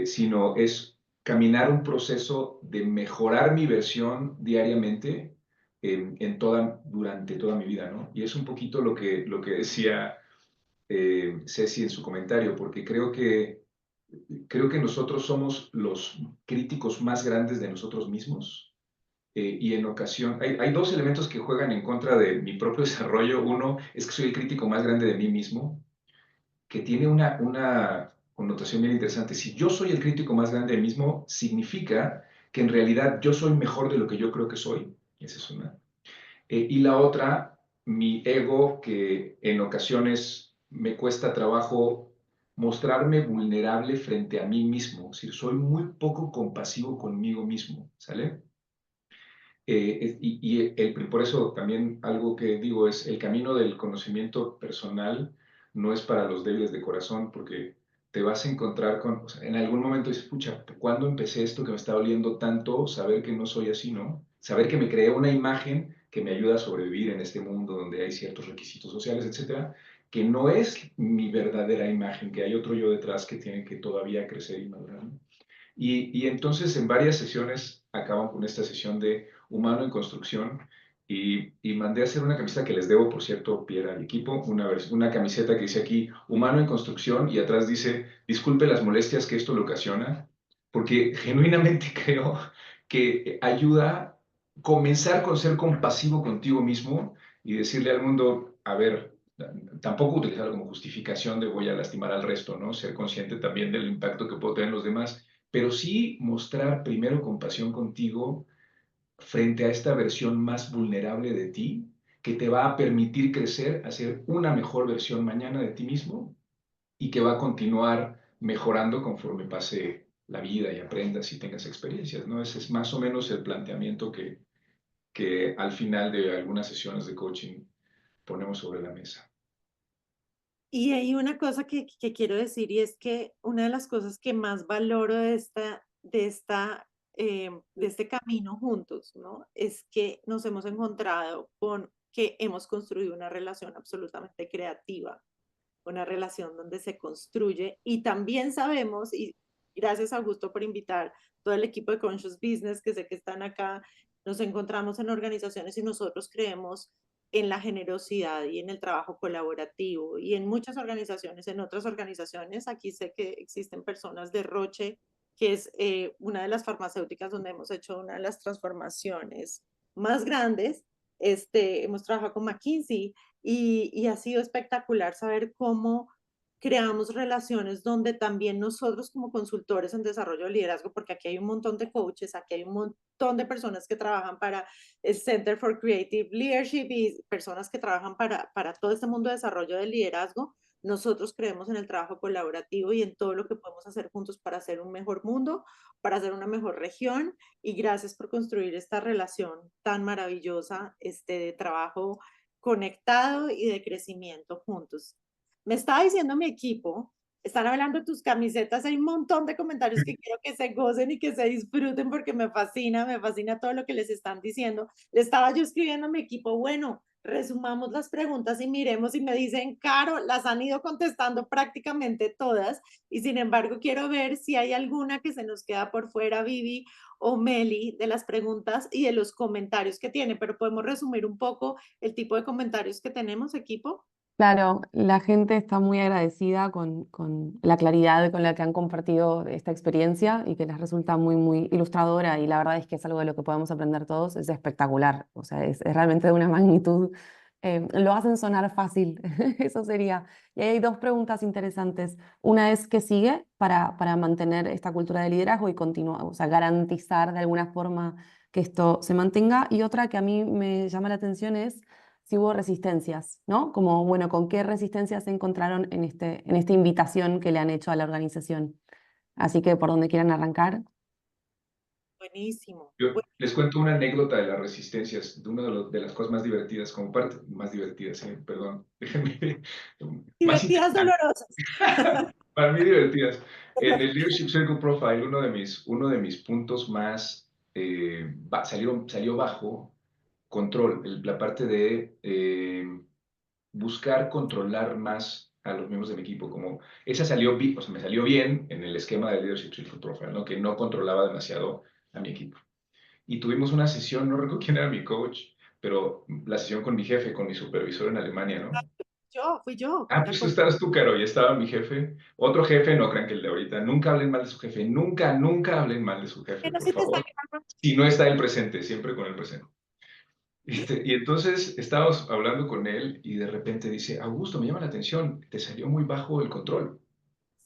sino es caminar un proceso de mejorar mi versión diariamente durante toda mi vida, ¿no? Y es un poquito lo que decía Ceci en su comentario, porque creo que nosotros somos los críticos más grandes de nosotros mismos. Y en ocasión, hay dos elementos que juegan en contra de mi propio desarrollo. Uno es que soy el crítico más grande de mí mismo, que tiene una connotación bien interesante. Si yo soy el crítico más grande de mí mismo, significa que en realidad yo soy mejor de lo que yo creo que soy. Esa es una. Y la otra, mi ego, que en ocasiones me cuesta trabajo mostrarme vulnerable frente a mí mismo. Es decir, soy muy poco compasivo conmigo mismo, ¿sale? Por eso también algo que digo es el camino del conocimiento personal no es para los débiles de corazón, porque te vas a encontrar o sea, en algún momento dices, pucha, ¿cuándo empecé esto que me está doliendo tanto? Saber que no soy así, ¿no? Saber que me creé una imagen que me ayuda a sobrevivir en este mundo donde hay ciertos requisitos sociales, etcétera, que no es mi verdadera imagen, que hay otro yo detrás que tiene que todavía crecer y madurar, ¿no? Y entonces en varias sesiones acaban con esta sesión de humano en construcción y mandé a hacer una camiseta que les debo, por cierto, Pierre, al equipo, una camiseta que dice aquí, humano en construcción, y atrás dice, disculpe las molestias que esto le ocasiona, porque genuinamente creo que ayuda a comenzar con ser compasivo contigo mismo y decirle al mundo, a ver, tampoco utilizarlo como justificación de voy a lastimar al resto, ¿no? Ser consciente también del impacto que puedo tener en los demás, pero sí mostrar primero compasión contigo frente a esta versión más vulnerable de ti, que te va a permitir crecer, a ser una mejor versión mañana de ti mismo y que va a continuar mejorando conforme pase la vida y aprendas y tengas experiencias, ¿no? Ese es más o menos el planteamiento que al final de algunas sesiones de coaching ponemos sobre la mesa. Y hay una cosa que quiero decir y es que una de las cosas que más valoro de este camino juntos, ¿no? Es que nos hemos encontrado con que hemos construido una relación absolutamente creativa, una relación donde se construye y también sabemos, y gracias Augusto por invitar todo el equipo de Conscious Business, que sé que están acá, nos encontramos en organizaciones y nosotros creemos en la generosidad y en el trabajo colaborativo y en muchas organizaciones, en otras organizaciones, aquí sé que existen personas de Roche, que es una de las farmacéuticas donde hemos hecho una de las transformaciones más grandes. Hemos trabajado con McKinsey y ha sido espectacular saber cómo creamos relaciones donde también nosotros como consultores en desarrollo de liderazgo, porque aquí hay un montón de coaches, aquí hay un montón de personas que trabajan para el Center for Creative Leadership y personas que trabajan para todo este mundo de desarrollo de liderazgo, nosotros creemos en el trabajo colaborativo y en todo lo que podemos hacer juntos para hacer un mejor mundo, para hacer una mejor región y gracias por construir esta relación tan maravillosa de trabajo conectado y de crecimiento juntos. Me estaba diciendo mi equipo, están hablando de tus camisetas, hay un montón de comentarios que quiero que se gocen y que se disfruten porque me fascina todo lo que les están diciendo. Le estaba yo escribiendo a mi equipo, bueno, resumamos las preguntas y miremos y me dicen, Caro, las han ido contestando prácticamente todas y sin embargo quiero ver si hay alguna que se nos queda por fuera, Vivi o Meli, de las preguntas y de los comentarios que tiene, pero podemos resumir un poco el tipo de comentarios que tenemos, equipo. Claro, la gente está muy agradecida con la claridad con la que han compartido esta experiencia y que les resulta muy, muy ilustradora y la verdad es que es algo de lo que podemos aprender todos, es espectacular, o sea, es realmente de una magnitud, lo hacen sonar fácil, eso sería. Y ahí hay dos preguntas interesantes. Una es, ¿qué sigue para mantener esta cultura de liderazgo y continuar, o sea, garantizar de alguna forma que esto se mantenga? Y otra que a mí me llama la atención es si hubo resistencias, ¿no? Como, bueno, ¿con qué resistencias se encontraron en esta invitación que le han hecho a la organización? Así que por donde quieran arrancar. Buenísimo. Yo les cuento una anécdota de las resistencias, de una de las cosas más divertidas, como parte, más divertidas, perdón, déjenme, más Divertidas, dolorosas. para mí divertidas. En el Leadership Circle Profile, uno de mis puntos más salió bajo control, la parte de buscar controlar más a los miembros de mi equipo, como esa salió, o sea, me salió bien en el esquema de Leadership Circle Profile, ¿no? Que no controlaba demasiado a mi equipo. Y tuvimos una sesión, no recuerdo quién era mi coach, pero la sesión con mi jefe, con mi supervisor en Alemania, ¿no? Fui yo. Ah, pues estabas tú, Caro, y estaba mi jefe. Otro jefe, no crean que el de ahorita. Nunca hablen mal de su jefe. Nunca, nunca hablen mal de su jefe, Pero por sí te está favor. Si no está el presente, siempre con el presente. Y entonces estábamos hablando con él y de repente dice, Augusto, me llama la atención, te salió muy bajo el control.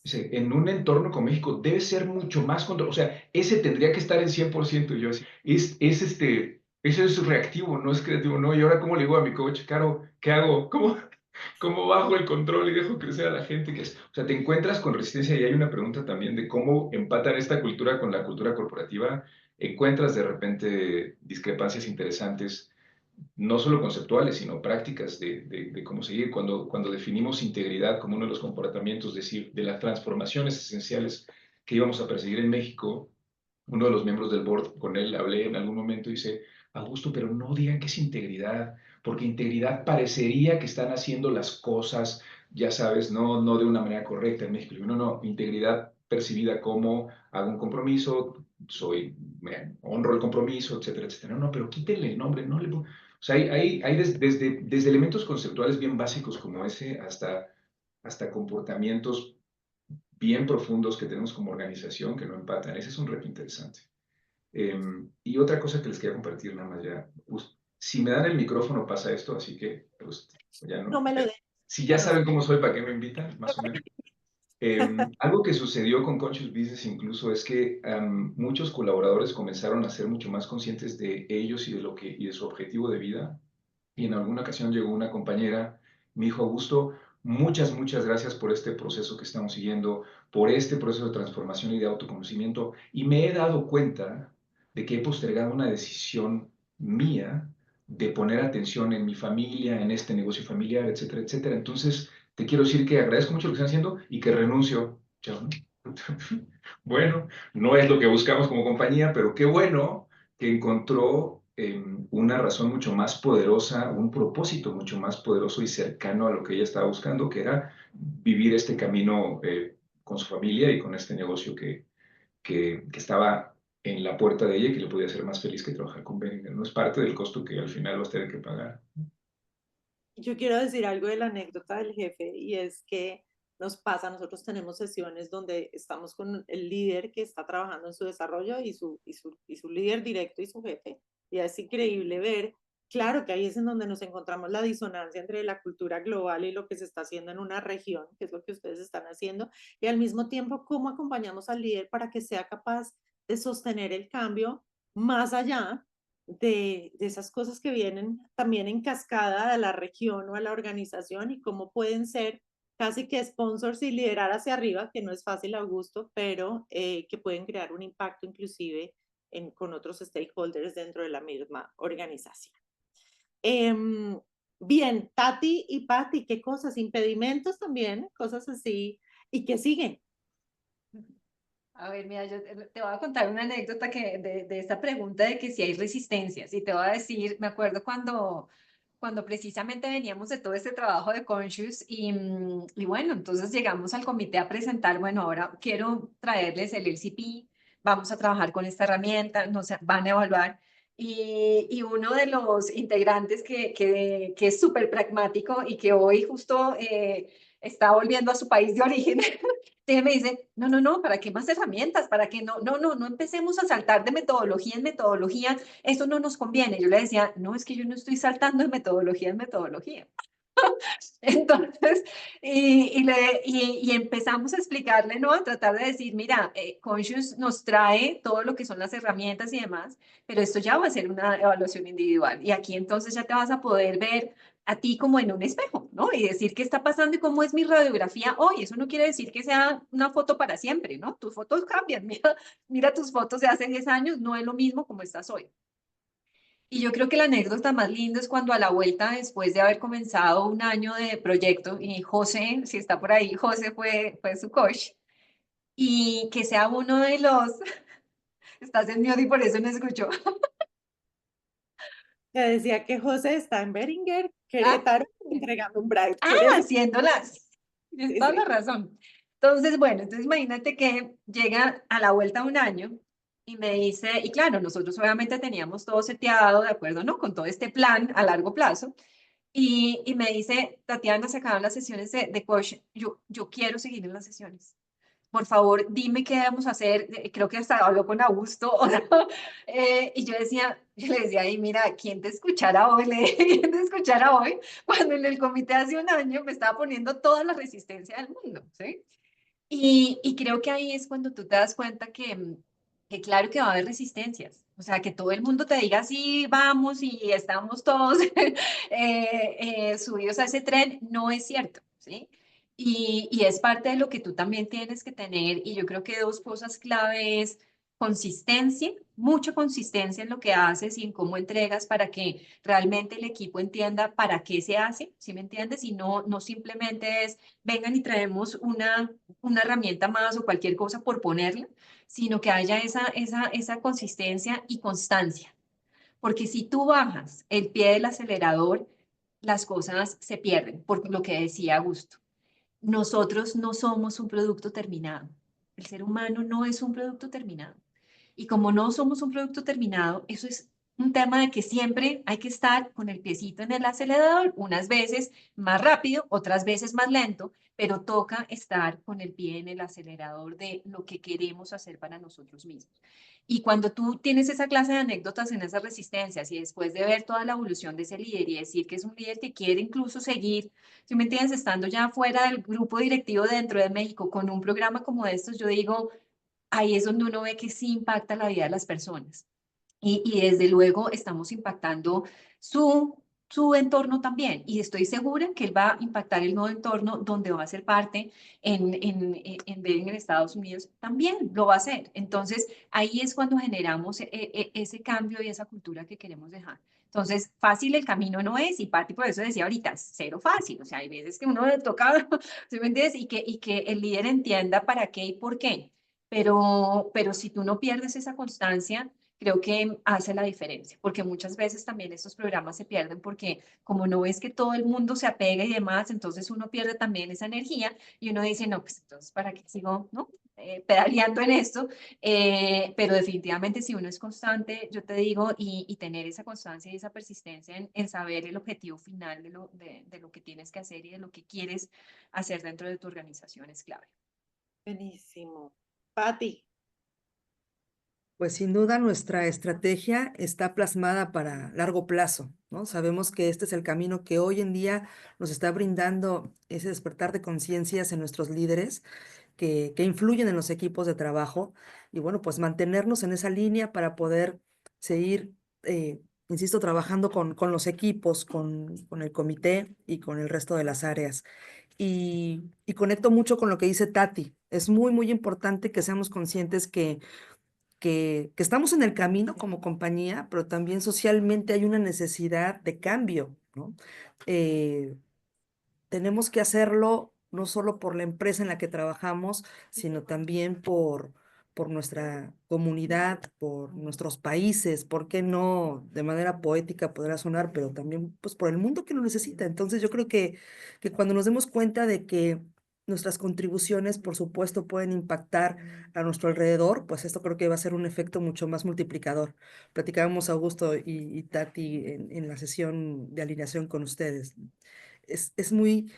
Dice, en un entorno como México debe ser mucho más control. O sea, ese tendría que estar en 100%. Y yo así, eso es reactivo, no es creativo, ¿no? Y ahora, ¿cómo le digo a mi coach, Caro, qué hago? ¿Cómo bajo el control y dejo crecer a la gente? O sea, te encuentras con resistencia y hay una pregunta también de cómo empatan esta cultura con la cultura corporativa. Encuentras de repente discrepancias interesantes no solo conceptuales, sino prácticas de cómo seguir. Cuando definimos integridad como uno de los comportamientos, es decir, de las transformaciones esenciales que íbamos a perseguir en México, uno de los miembros del board, con él hablé en algún momento, dice, Augusto, pero no digan que es integridad, porque integridad parecería que están haciendo las cosas, ya sabes, no de una manera correcta en México. No, integridad percibida como hago un compromiso, me honro el compromiso, etcétera, etcétera. No, pero quítenle el nombre, no le O sea, hay desde elementos conceptuales bien básicos como ese hasta comportamientos bien profundos que tenemos como organización que no empatan. Ese es un reto interesante. Y otra cosa que les quería compartir nada más ya, pues, si me dan el micrófono pasa esto, así que pues ya No no. me lo den. Si ya saben cómo soy, ¿para qué me invitan? Más o menos. Algo que sucedió con Conscious Business incluso es que muchos colaboradores comenzaron a ser mucho más conscientes de ellos y de su objetivo de vida. Y en alguna ocasión llegó una compañera, me dijo, Augusto, muchas gracias por este proceso que estamos siguiendo, por este proceso de transformación y de autoconocimiento. Y me he dado cuenta de que he postergado una decisión mía de poner atención en mi familia, en este negocio familiar, etcétera, etcétera. Entonces, te quiero decir que agradezco mucho lo que están haciendo y que renuncio. Chao, ¿no? Bueno, no es lo que buscamos como compañía, pero qué bueno que encontró una razón mucho más poderosa, un propósito mucho más poderoso y cercano a lo que ella estaba buscando, que era vivir este camino con su familia y con este negocio que estaba en la puerta de ella y que le podía hacer más feliz que trabajar con Behringer. No es parte del costo que al final vas a tener que pagar. Yo quiero decir algo de la anécdota del jefe y es que nos pasa, nosotros tenemos sesiones donde estamos con el líder que está trabajando en su desarrollo y su líder directo y su jefe. Y es increíble ver, claro que ahí es en donde nos encontramos la disonancia entre la cultura global y lo que se está haciendo en una región, que es lo que ustedes están haciendo, y al mismo tiempo cómo acompañamos al líder para que sea capaz de sostener el cambio más allá de esas cosas que vienen también en cascada a la región o a la organización y cómo pueden ser casi que sponsors y liderar hacia arriba, que no es fácil, Augusto, pero que pueden crear un impacto inclusive con otros stakeholders dentro de la misma organización. Bien, Tati y Patti, ¿qué cosas? Impedimentos también, cosas así, y qué siguen. A ver, mira, yo te voy a contar una anécdota de esta pregunta de que si hay resistencias. Y te voy a decir, me acuerdo cuando precisamente veníamos de todo este trabajo de Conscious y bueno, entonces llegamos al comité a presentar, bueno, ahora quiero traerles el LCP, vamos a trabajar con esta herramienta, nos van a evaluar. Y uno de los integrantes que es súper pragmático y que hoy justo está volviendo a su país de origen, me dice, no, ¿para qué más herramientas? ¿Para qué no empecemos a saltar de metodología en metodología? Eso no nos conviene. Yo le decía, no, es que yo no estoy saltando de metodología en metodología. Entonces, y empezamos a explicarle, ¿no? A tratar de decir, mira, Conscious nos trae todo lo que son las herramientas y demás, pero esto ya va a ser una evaluación individual. Y aquí entonces ya te vas a poder ver a ti como en un espejo, ¿no? Y decir qué está pasando y cómo es mi radiografía hoy. Eso no quiere decir que sea una foto para siempre, ¿no? Tus fotos cambian. Mira tus fotos de hace 10 años, no es lo mismo como estás hoy. Y yo creo que la anécdota más linda es cuando a la vuelta, después de haber comenzado un año de proyecto, y José, si está por ahí, José fue su coach, y que sea uno de los, estás en mute y por eso no escucho. Te decía que José está en Beringer, Ah, Querétaro, entregando un Bright. Por eso, haciéndolas. Tienes sí, toda sí. la razón. Entonces, bueno, entonces imagínate que llega a la vuelta de un año y me dice, y claro, nosotros obviamente teníamos todo seteado, de acuerdo, ¿no? Con todo este plan a largo plazo. Y me dice, Tatiana, se acaban las sesiones de coach, yo quiero seguir en las sesiones. Por favor, dime qué debemos hacer. Creo que hasta habló con Augusto. Y yo le decía, ay, mira, ¿quién te escuchará hoy? ¿Quién te escuchará hoy? Cuando en el comité hace un año me estaba poniendo toda la resistencia del mundo, ¿sí? Y creo que ahí es cuando tú te das cuenta que claro que va a haber resistencias. O sea, que todo el mundo te diga, sí, vamos y estamos todos subidos a ese tren, no es cierto, ¿sí? Y es parte de lo que tú también tienes que tener. Y yo creo que dos cosas clave es consistencia, mucha consistencia en lo que haces y en cómo entregas para que realmente el equipo entienda para qué se hace, ¿sí me entiendes? Y no simplemente es, vengan y traemos una herramienta más o cualquier cosa por ponerla, sino que haya esa consistencia y constancia. Porque si tú bajas el pie del acelerador, las cosas se pierden, por lo que decía Augusto. Nosotros no somos un producto terminado. El ser humano no es un producto terminado. Y como no somos un producto terminado, eso es un tema de que siempre hay que estar con el piecito en el acelerador, unas veces más rápido, otras veces más lento, pero toca estar con el pie en el acelerador de lo que queremos hacer para nosotros mismos. Y cuando tú tienes esa clase de anécdotas en esas resistencias y después de ver toda la evolución de ese líder y decir que es un líder que quiere incluso seguir, si me entiendes, estando ya fuera del grupo directivo dentro de México con un programa como estos, yo digo, ahí es donde uno ve que sí impacta la vida de las personas. Y desde luego estamos impactando su entorno también. Y estoy segura que él va a impactar el nuevo entorno donde va a ser parte en Bering en Estados Unidos. También lo va a hacer. Entonces, ahí es cuando generamos ese cambio y esa cultura que queremos dejar. Entonces, fácil el camino no es, y Patti por eso decía ahorita, es cero fácil. O sea, hay veces que uno le toca, ¿sí me entiendes? Y que el líder entienda para qué y por qué. Pero si tú no pierdes esa constancia, creo que hace la diferencia, porque muchas veces también estos programas se pierden porque como no ves que todo el mundo se apega y demás, entonces uno pierde también esa energía y uno dice, no, pues entonces, ¿para qué sigo, no? Pedaleando en esto, pero definitivamente si uno es constante, yo te digo, y tener esa constancia y esa persistencia en saber el objetivo final de lo que tienes que hacer y de lo que quieres hacer dentro de tu organización es clave. Buenísimo. Patti, Pues sin duda nuestra estrategia está plasmada para largo plazo, ¿no? Sabemos que este es el camino que hoy en día nos está brindando ese despertar de conciencias en nuestros líderes que influyen en los equipos de trabajo y bueno, pues mantenernos en esa línea para poder seguir, insisto, trabajando con los equipos, con el comité y con el resto de las áreas. Y conecto mucho con lo que dice Tati. Es muy, muy importante que seamos conscientes que estamos en el camino como compañía, pero también socialmente hay una necesidad de cambio, ¿no? Eh, Tenemos que hacerlo no solo por la empresa en la que trabajamos, sino también por nuestra comunidad, por nuestros países, ¿por qué no? De manera poética podrá sonar, pero también pues por el mundo que lo necesita. Entonces yo creo que cuando nos demos cuenta de que nuestras contribuciones, por supuesto, pueden impactar a nuestro alrededor, pues esto creo que va a ser un efecto mucho más multiplicador. Platicábamos Augusto y Tati en la sesión de alineación con ustedes. Es muy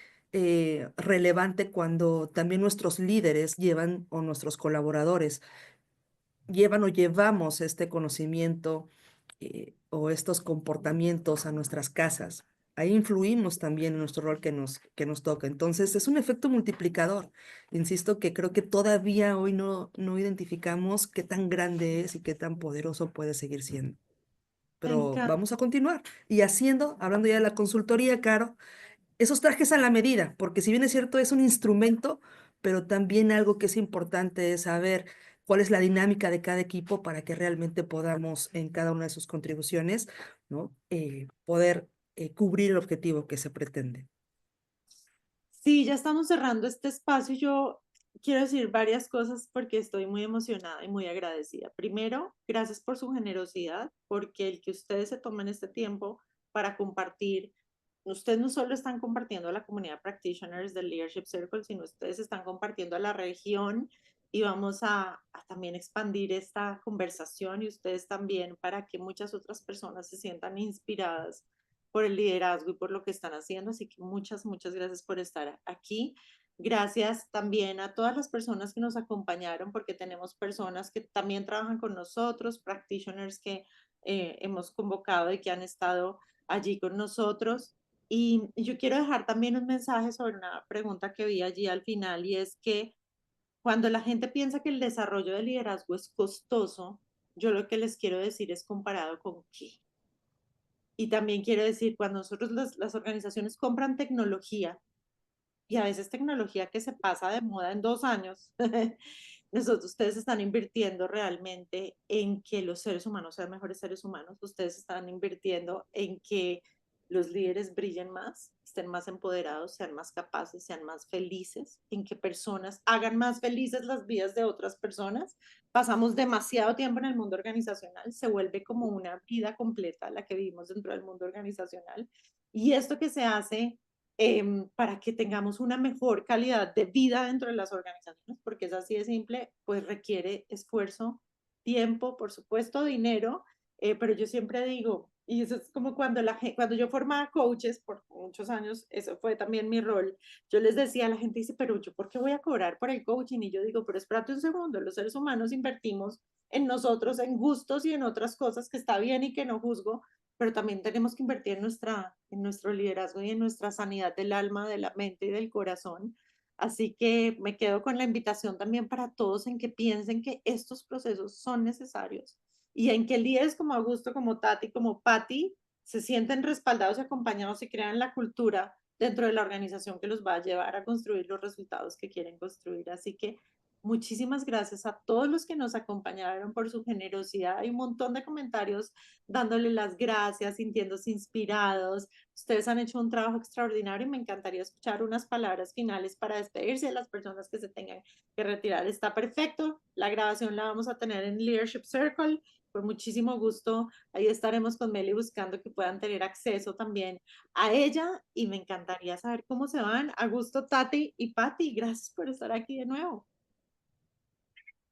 relevante cuando también nuestros líderes llevan o nuestros colaboradores llevan o llevamos este conocimiento o estos comportamientos a nuestras casas. Ahí influimos también en nuestro rol que nos toca. Entonces, es un efecto multiplicador. Insisto que creo que todavía hoy no identificamos qué tan grande es y qué tan poderoso puede seguir siendo. me Pero encanta. vamos a continuar y haciendo, hablando ya de la consultoría, Caro, esos trajes a la medida, porque si bien es cierto, es un instrumento, pero también algo que es importante es saber cuál es la dinámica de cada equipo para que realmente podamos en cada una de sus contribuciones, ¿no? Poder cubrir el objetivo que se pretende. Sí, ya estamos cerrando este espacio. Yo quiero decir varias cosas porque estoy muy emocionada y muy agradecida. Primero, gracias por su generosidad, porque el que ustedes se tomen este tiempo para compartir, ustedes no solo están compartiendo a la comunidad practitioners del Leadership Circle, sino ustedes están compartiendo a la región y vamos a también expandir esta conversación y ustedes también para que muchas otras personas se sientan inspiradas por el liderazgo y por lo que están haciendo. Así que muchas, muchas gracias por estar aquí. Gracias también a todas las personas que nos acompañaron, porque tenemos personas que también trabajan con nosotros, practitioners que hemos convocado y que han estado allí con nosotros. Y yo quiero dejar también un mensaje sobre una pregunta que vi allí al final, y es que cuando la gente piensa que el desarrollo de liderazgo es costoso, yo lo que les quiero decir es comparado con qué. Y también quiero decir, cuando nosotros las organizaciones compran tecnología, y a veces tecnología que se pasa de moda en 2 años, ustedes están invirtiendo realmente en que los seres humanos sean mejores seres humanos, ustedes están invirtiendo en que los líderes brillen más, estén más empoderados, sean más capaces, sean más felices, en que personas hagan más felices las vidas de otras personas. Pasamos demasiado tiempo en el mundo organizacional, se vuelve como una vida completa la que vivimos dentro del mundo organizacional. Y esto que se hace para que tengamos una mejor calidad de vida dentro de las organizaciones, porque es así de simple, pues requiere esfuerzo, tiempo, por supuesto, dinero, pero yo siempre digo, y eso es como cuando, cuando yo formaba coaches por muchos años, eso fue también mi rol, yo les decía a la gente, dice, pero yo, ¿por qué voy a cobrar por el coaching? Y yo digo, pero espérate un segundo, los seres humanos invertimos en nosotros, en gustos y en otras cosas que está bien y que no juzgo, pero también tenemos que invertir en nuestro liderazgo y en nuestra sanidad del alma, de la mente y del corazón. Así que me quedo con la invitación también para todos en que piensen que estos procesos son necesarios y en que líderes como Augusto, como Tati, como Patti se sienten respaldados y acompañados y crean la cultura dentro de la organización que los va a llevar a construir los resultados que quieren construir. Así que muchísimas gracias a todos los que nos acompañaron por su generosidad. Hay un montón de comentarios dándole las gracias, sintiéndose inspirados. Ustedes han hecho un trabajo extraordinario y me encantaría escuchar unas palabras finales para despedirse de las personas que se tengan que retirar. Está perfecto. La grabación la vamos a tener en Leadership Circle. Con muchísimo gusto, ahí estaremos con Meli buscando que puedan tener acceso también a ella y me encantaría saber cómo se van. Augusto, Tati y Patti, gracias por estar aquí de nuevo.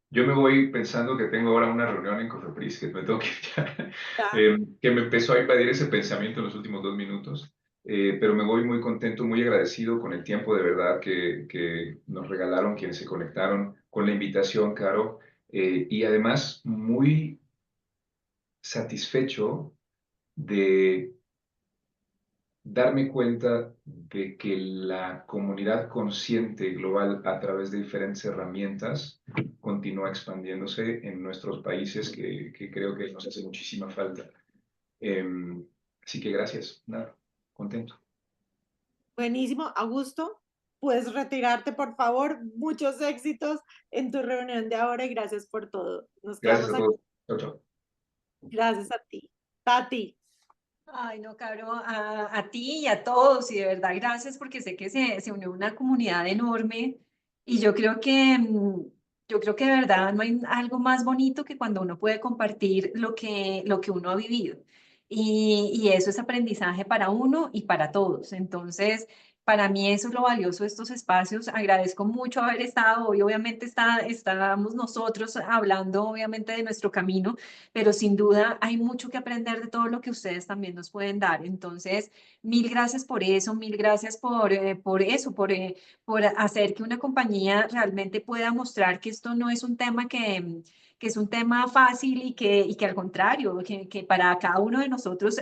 Yo me voy pensando que tengo ahora una reunión en Cofepris, que me tengo que ir ya, Ya. que me empezó a invadir ese pensamiento en los últimos 2 minutos, pero me voy muy contento, muy agradecido con el tiempo de verdad que nos regalaron quienes se conectaron, con la invitación, Caro, y además muy satisfecho de darme cuenta de que la comunidad consciente global a través de diferentes herramientas continúa expandiéndose en nuestros países que creo que nos hace muchísima falta. Así que gracias, nada, contento. Buenísimo. Augusto, puedes retirarte, por favor. Muchos éxitos en tu reunión de ahora y gracias por todo. Nos Gracias quedamos a aquí. todos. Chao, chao. Gracias a ti. Tati. Ay, no, Caro, a ti y a todos, y de verdad gracias porque sé que se unió una comunidad enorme y yo creo que de verdad no hay algo más bonito que cuando uno puede compartir lo que uno ha vivido. Y eso es aprendizaje para uno y para todos. Entonces, para mí eso es lo valioso de estos espacios. Agradezco mucho haber estado hoy. Obviamente estábamos nosotros hablando, obviamente, de nuestro camino, pero sin duda hay mucho que aprender de todo lo que ustedes también nos pueden dar. Entonces, mil gracias por eso, mil gracias por eso, por hacer que una compañía realmente pueda mostrar que esto no es un tema que es un tema fácil y que al contrario, que para cada uno de nosotros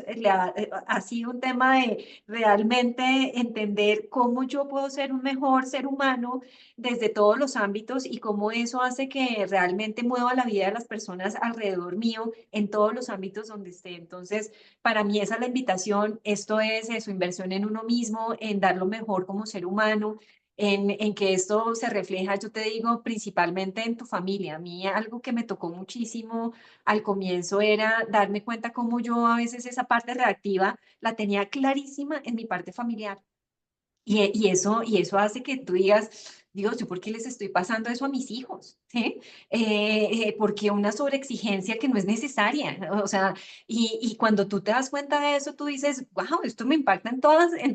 ha sido un tema de realmente entender cómo yo puedo ser un mejor ser humano desde todos los ámbitos y cómo eso hace que realmente mueva la vida de las personas alrededor mío en todos los ámbitos donde esté. Entonces, para mí esa es la invitación. Esto es su inversión en uno mismo, en dar lo mejor como ser humano. En que esto se refleja, yo te digo, principalmente en tu familia. A mí algo que me tocó muchísimo al comienzo era darme cuenta cómo yo a veces esa parte reactiva la tenía clarísima en mi parte familiar. Y eso hace que tú digas, Dios, ¿yo por qué les estoy pasando eso a mis hijos? ¿Sí? Porque una sobreexigencia que no es necesaria. O sea, y cuando tú te das cuenta de eso, tú dices, wow, esto me impacta en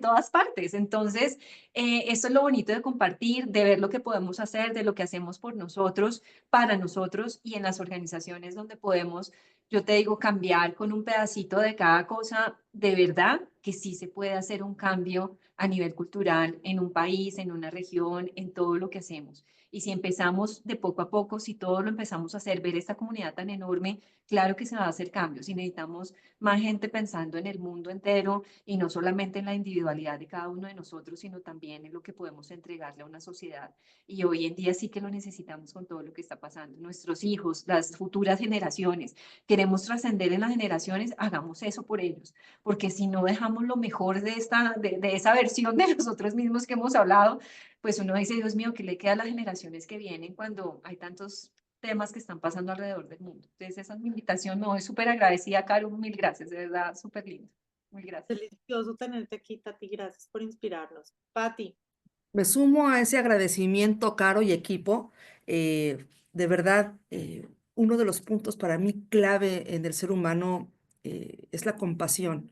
todas partes. Entonces, eso es lo bonito de compartir, de ver lo que podemos hacer, de lo que hacemos por nosotros, para nosotros y en las organizaciones donde podemos, yo te digo, cambiar con un pedacito de cada cosa, de verdad que sí se puede hacer un cambio a nivel cultural en un país, en una región, en todo lo que hacemos. Y si empezamos de poco a poco, si todo lo empezamos a hacer, ver esta comunidad tan enorme, claro que se va a hacer cambios y necesitamos más gente pensando en el mundo entero y no solamente en la individualidad de cada uno de nosotros, sino también en lo que podemos entregarle a una sociedad. Y hoy en día sí que lo necesitamos con todo lo que está pasando. Nuestros hijos, las futuras generaciones, queremos trascender en las generaciones, hagamos eso por ellos, porque si no dejamos lo mejor de esa versión de nosotros mismos que hemos hablado, pues uno dice, Dios mío, ¿qué le queda a las generaciones que vienen cuando hay tantos temas que están pasando alrededor del mundo? Entonces, esa es mi invitación. Me voy súper agradecida, Caro. Mil gracias, de verdad, súper lindo. Muy gracias. Delicioso tenerte aquí, Tati. Gracias por inspirarnos. Patti. Me sumo a ese agradecimiento, Caro y equipo. De verdad, uno de los puntos para mí clave en el ser humano es la compasión.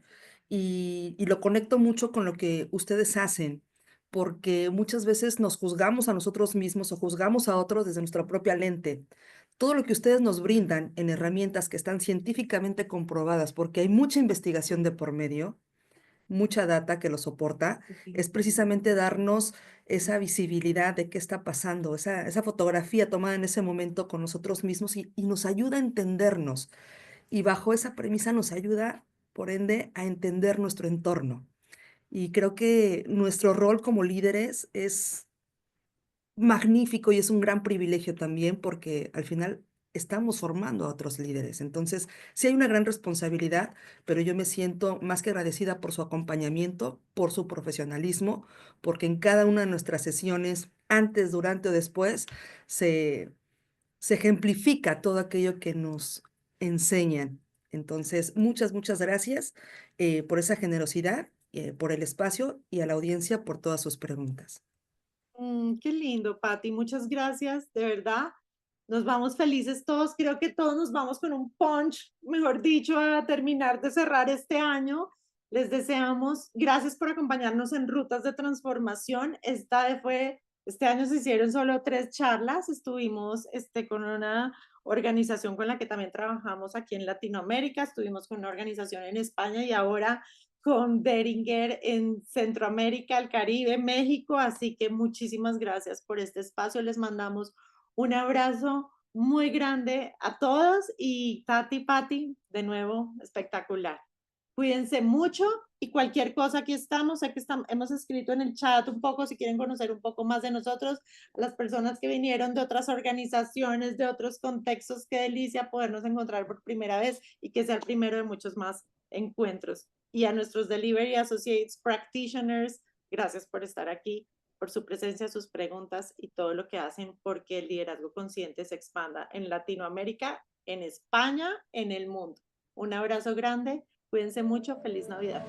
Y lo conecto mucho con lo que ustedes hacen, porque muchas veces nos juzgamos a nosotros mismos o juzgamos a otros desde nuestra propia lente. todo lo que ustedes nos brindan en herramientas que están científicamente comprobadas, porque hay mucha investigación de por medio, mucha data que lo soporta, es precisamente darnos esa visibilidad de qué está pasando, esa fotografía tomada en ese momento con nosotros mismos y nos ayuda a entendernos. Y bajo esa premisa nos ayuda, por ende, a entender nuestro entorno. Y creo que nuestro rol como líderes es magnífico y es un gran privilegio también porque al final estamos formando a otros líderes. Entonces, sí hay una gran responsabilidad, pero yo me siento más que agradecida por su acompañamiento, por su profesionalismo, porque en cada una de nuestras sesiones, antes, durante o después, se, se ejemplifica todo aquello que nos enseñan. Entonces, muchas gracias por esa generosidad, por el espacio y a la audiencia por todas sus preguntas. Qué lindo, Patti. Muchas gracias, de verdad. Nos vamos felices todos. Creo que todos nos vamos con un punch, mejor dicho, a terminar de cerrar este año. Les deseamos, gracias por acompañarnos en Rutas de Transformación. Este año se hicieron solo 3 charlas. Estuvimos con una organización con la que también trabajamos aquí en Latinoamérica. Estuvimos con una organización en España y ahora con Beringer en Centroamérica, el Caribe, México. Así que muchísimas gracias por este espacio. Les mandamos un abrazo muy grande a todos y Patti, de nuevo, espectacular. Cuídense mucho y cualquier cosa aquí estamos. Sé que hemos escrito en el chat un poco si quieren conocer un poco más de nosotros, a las personas que vinieron de otras organizaciones, de otros contextos. Qué delicia podernos encontrar por primera vez y que sea el primero de muchos más encuentros. Y a nuestros Delivery Associates, Practitioners, gracias por estar aquí, por su presencia, sus preguntas y todo lo que hacen porque el liderazgo consciente se expanda en Latinoamérica, en España, en el mundo. Un abrazo grande, cuídense mucho, feliz Navidad.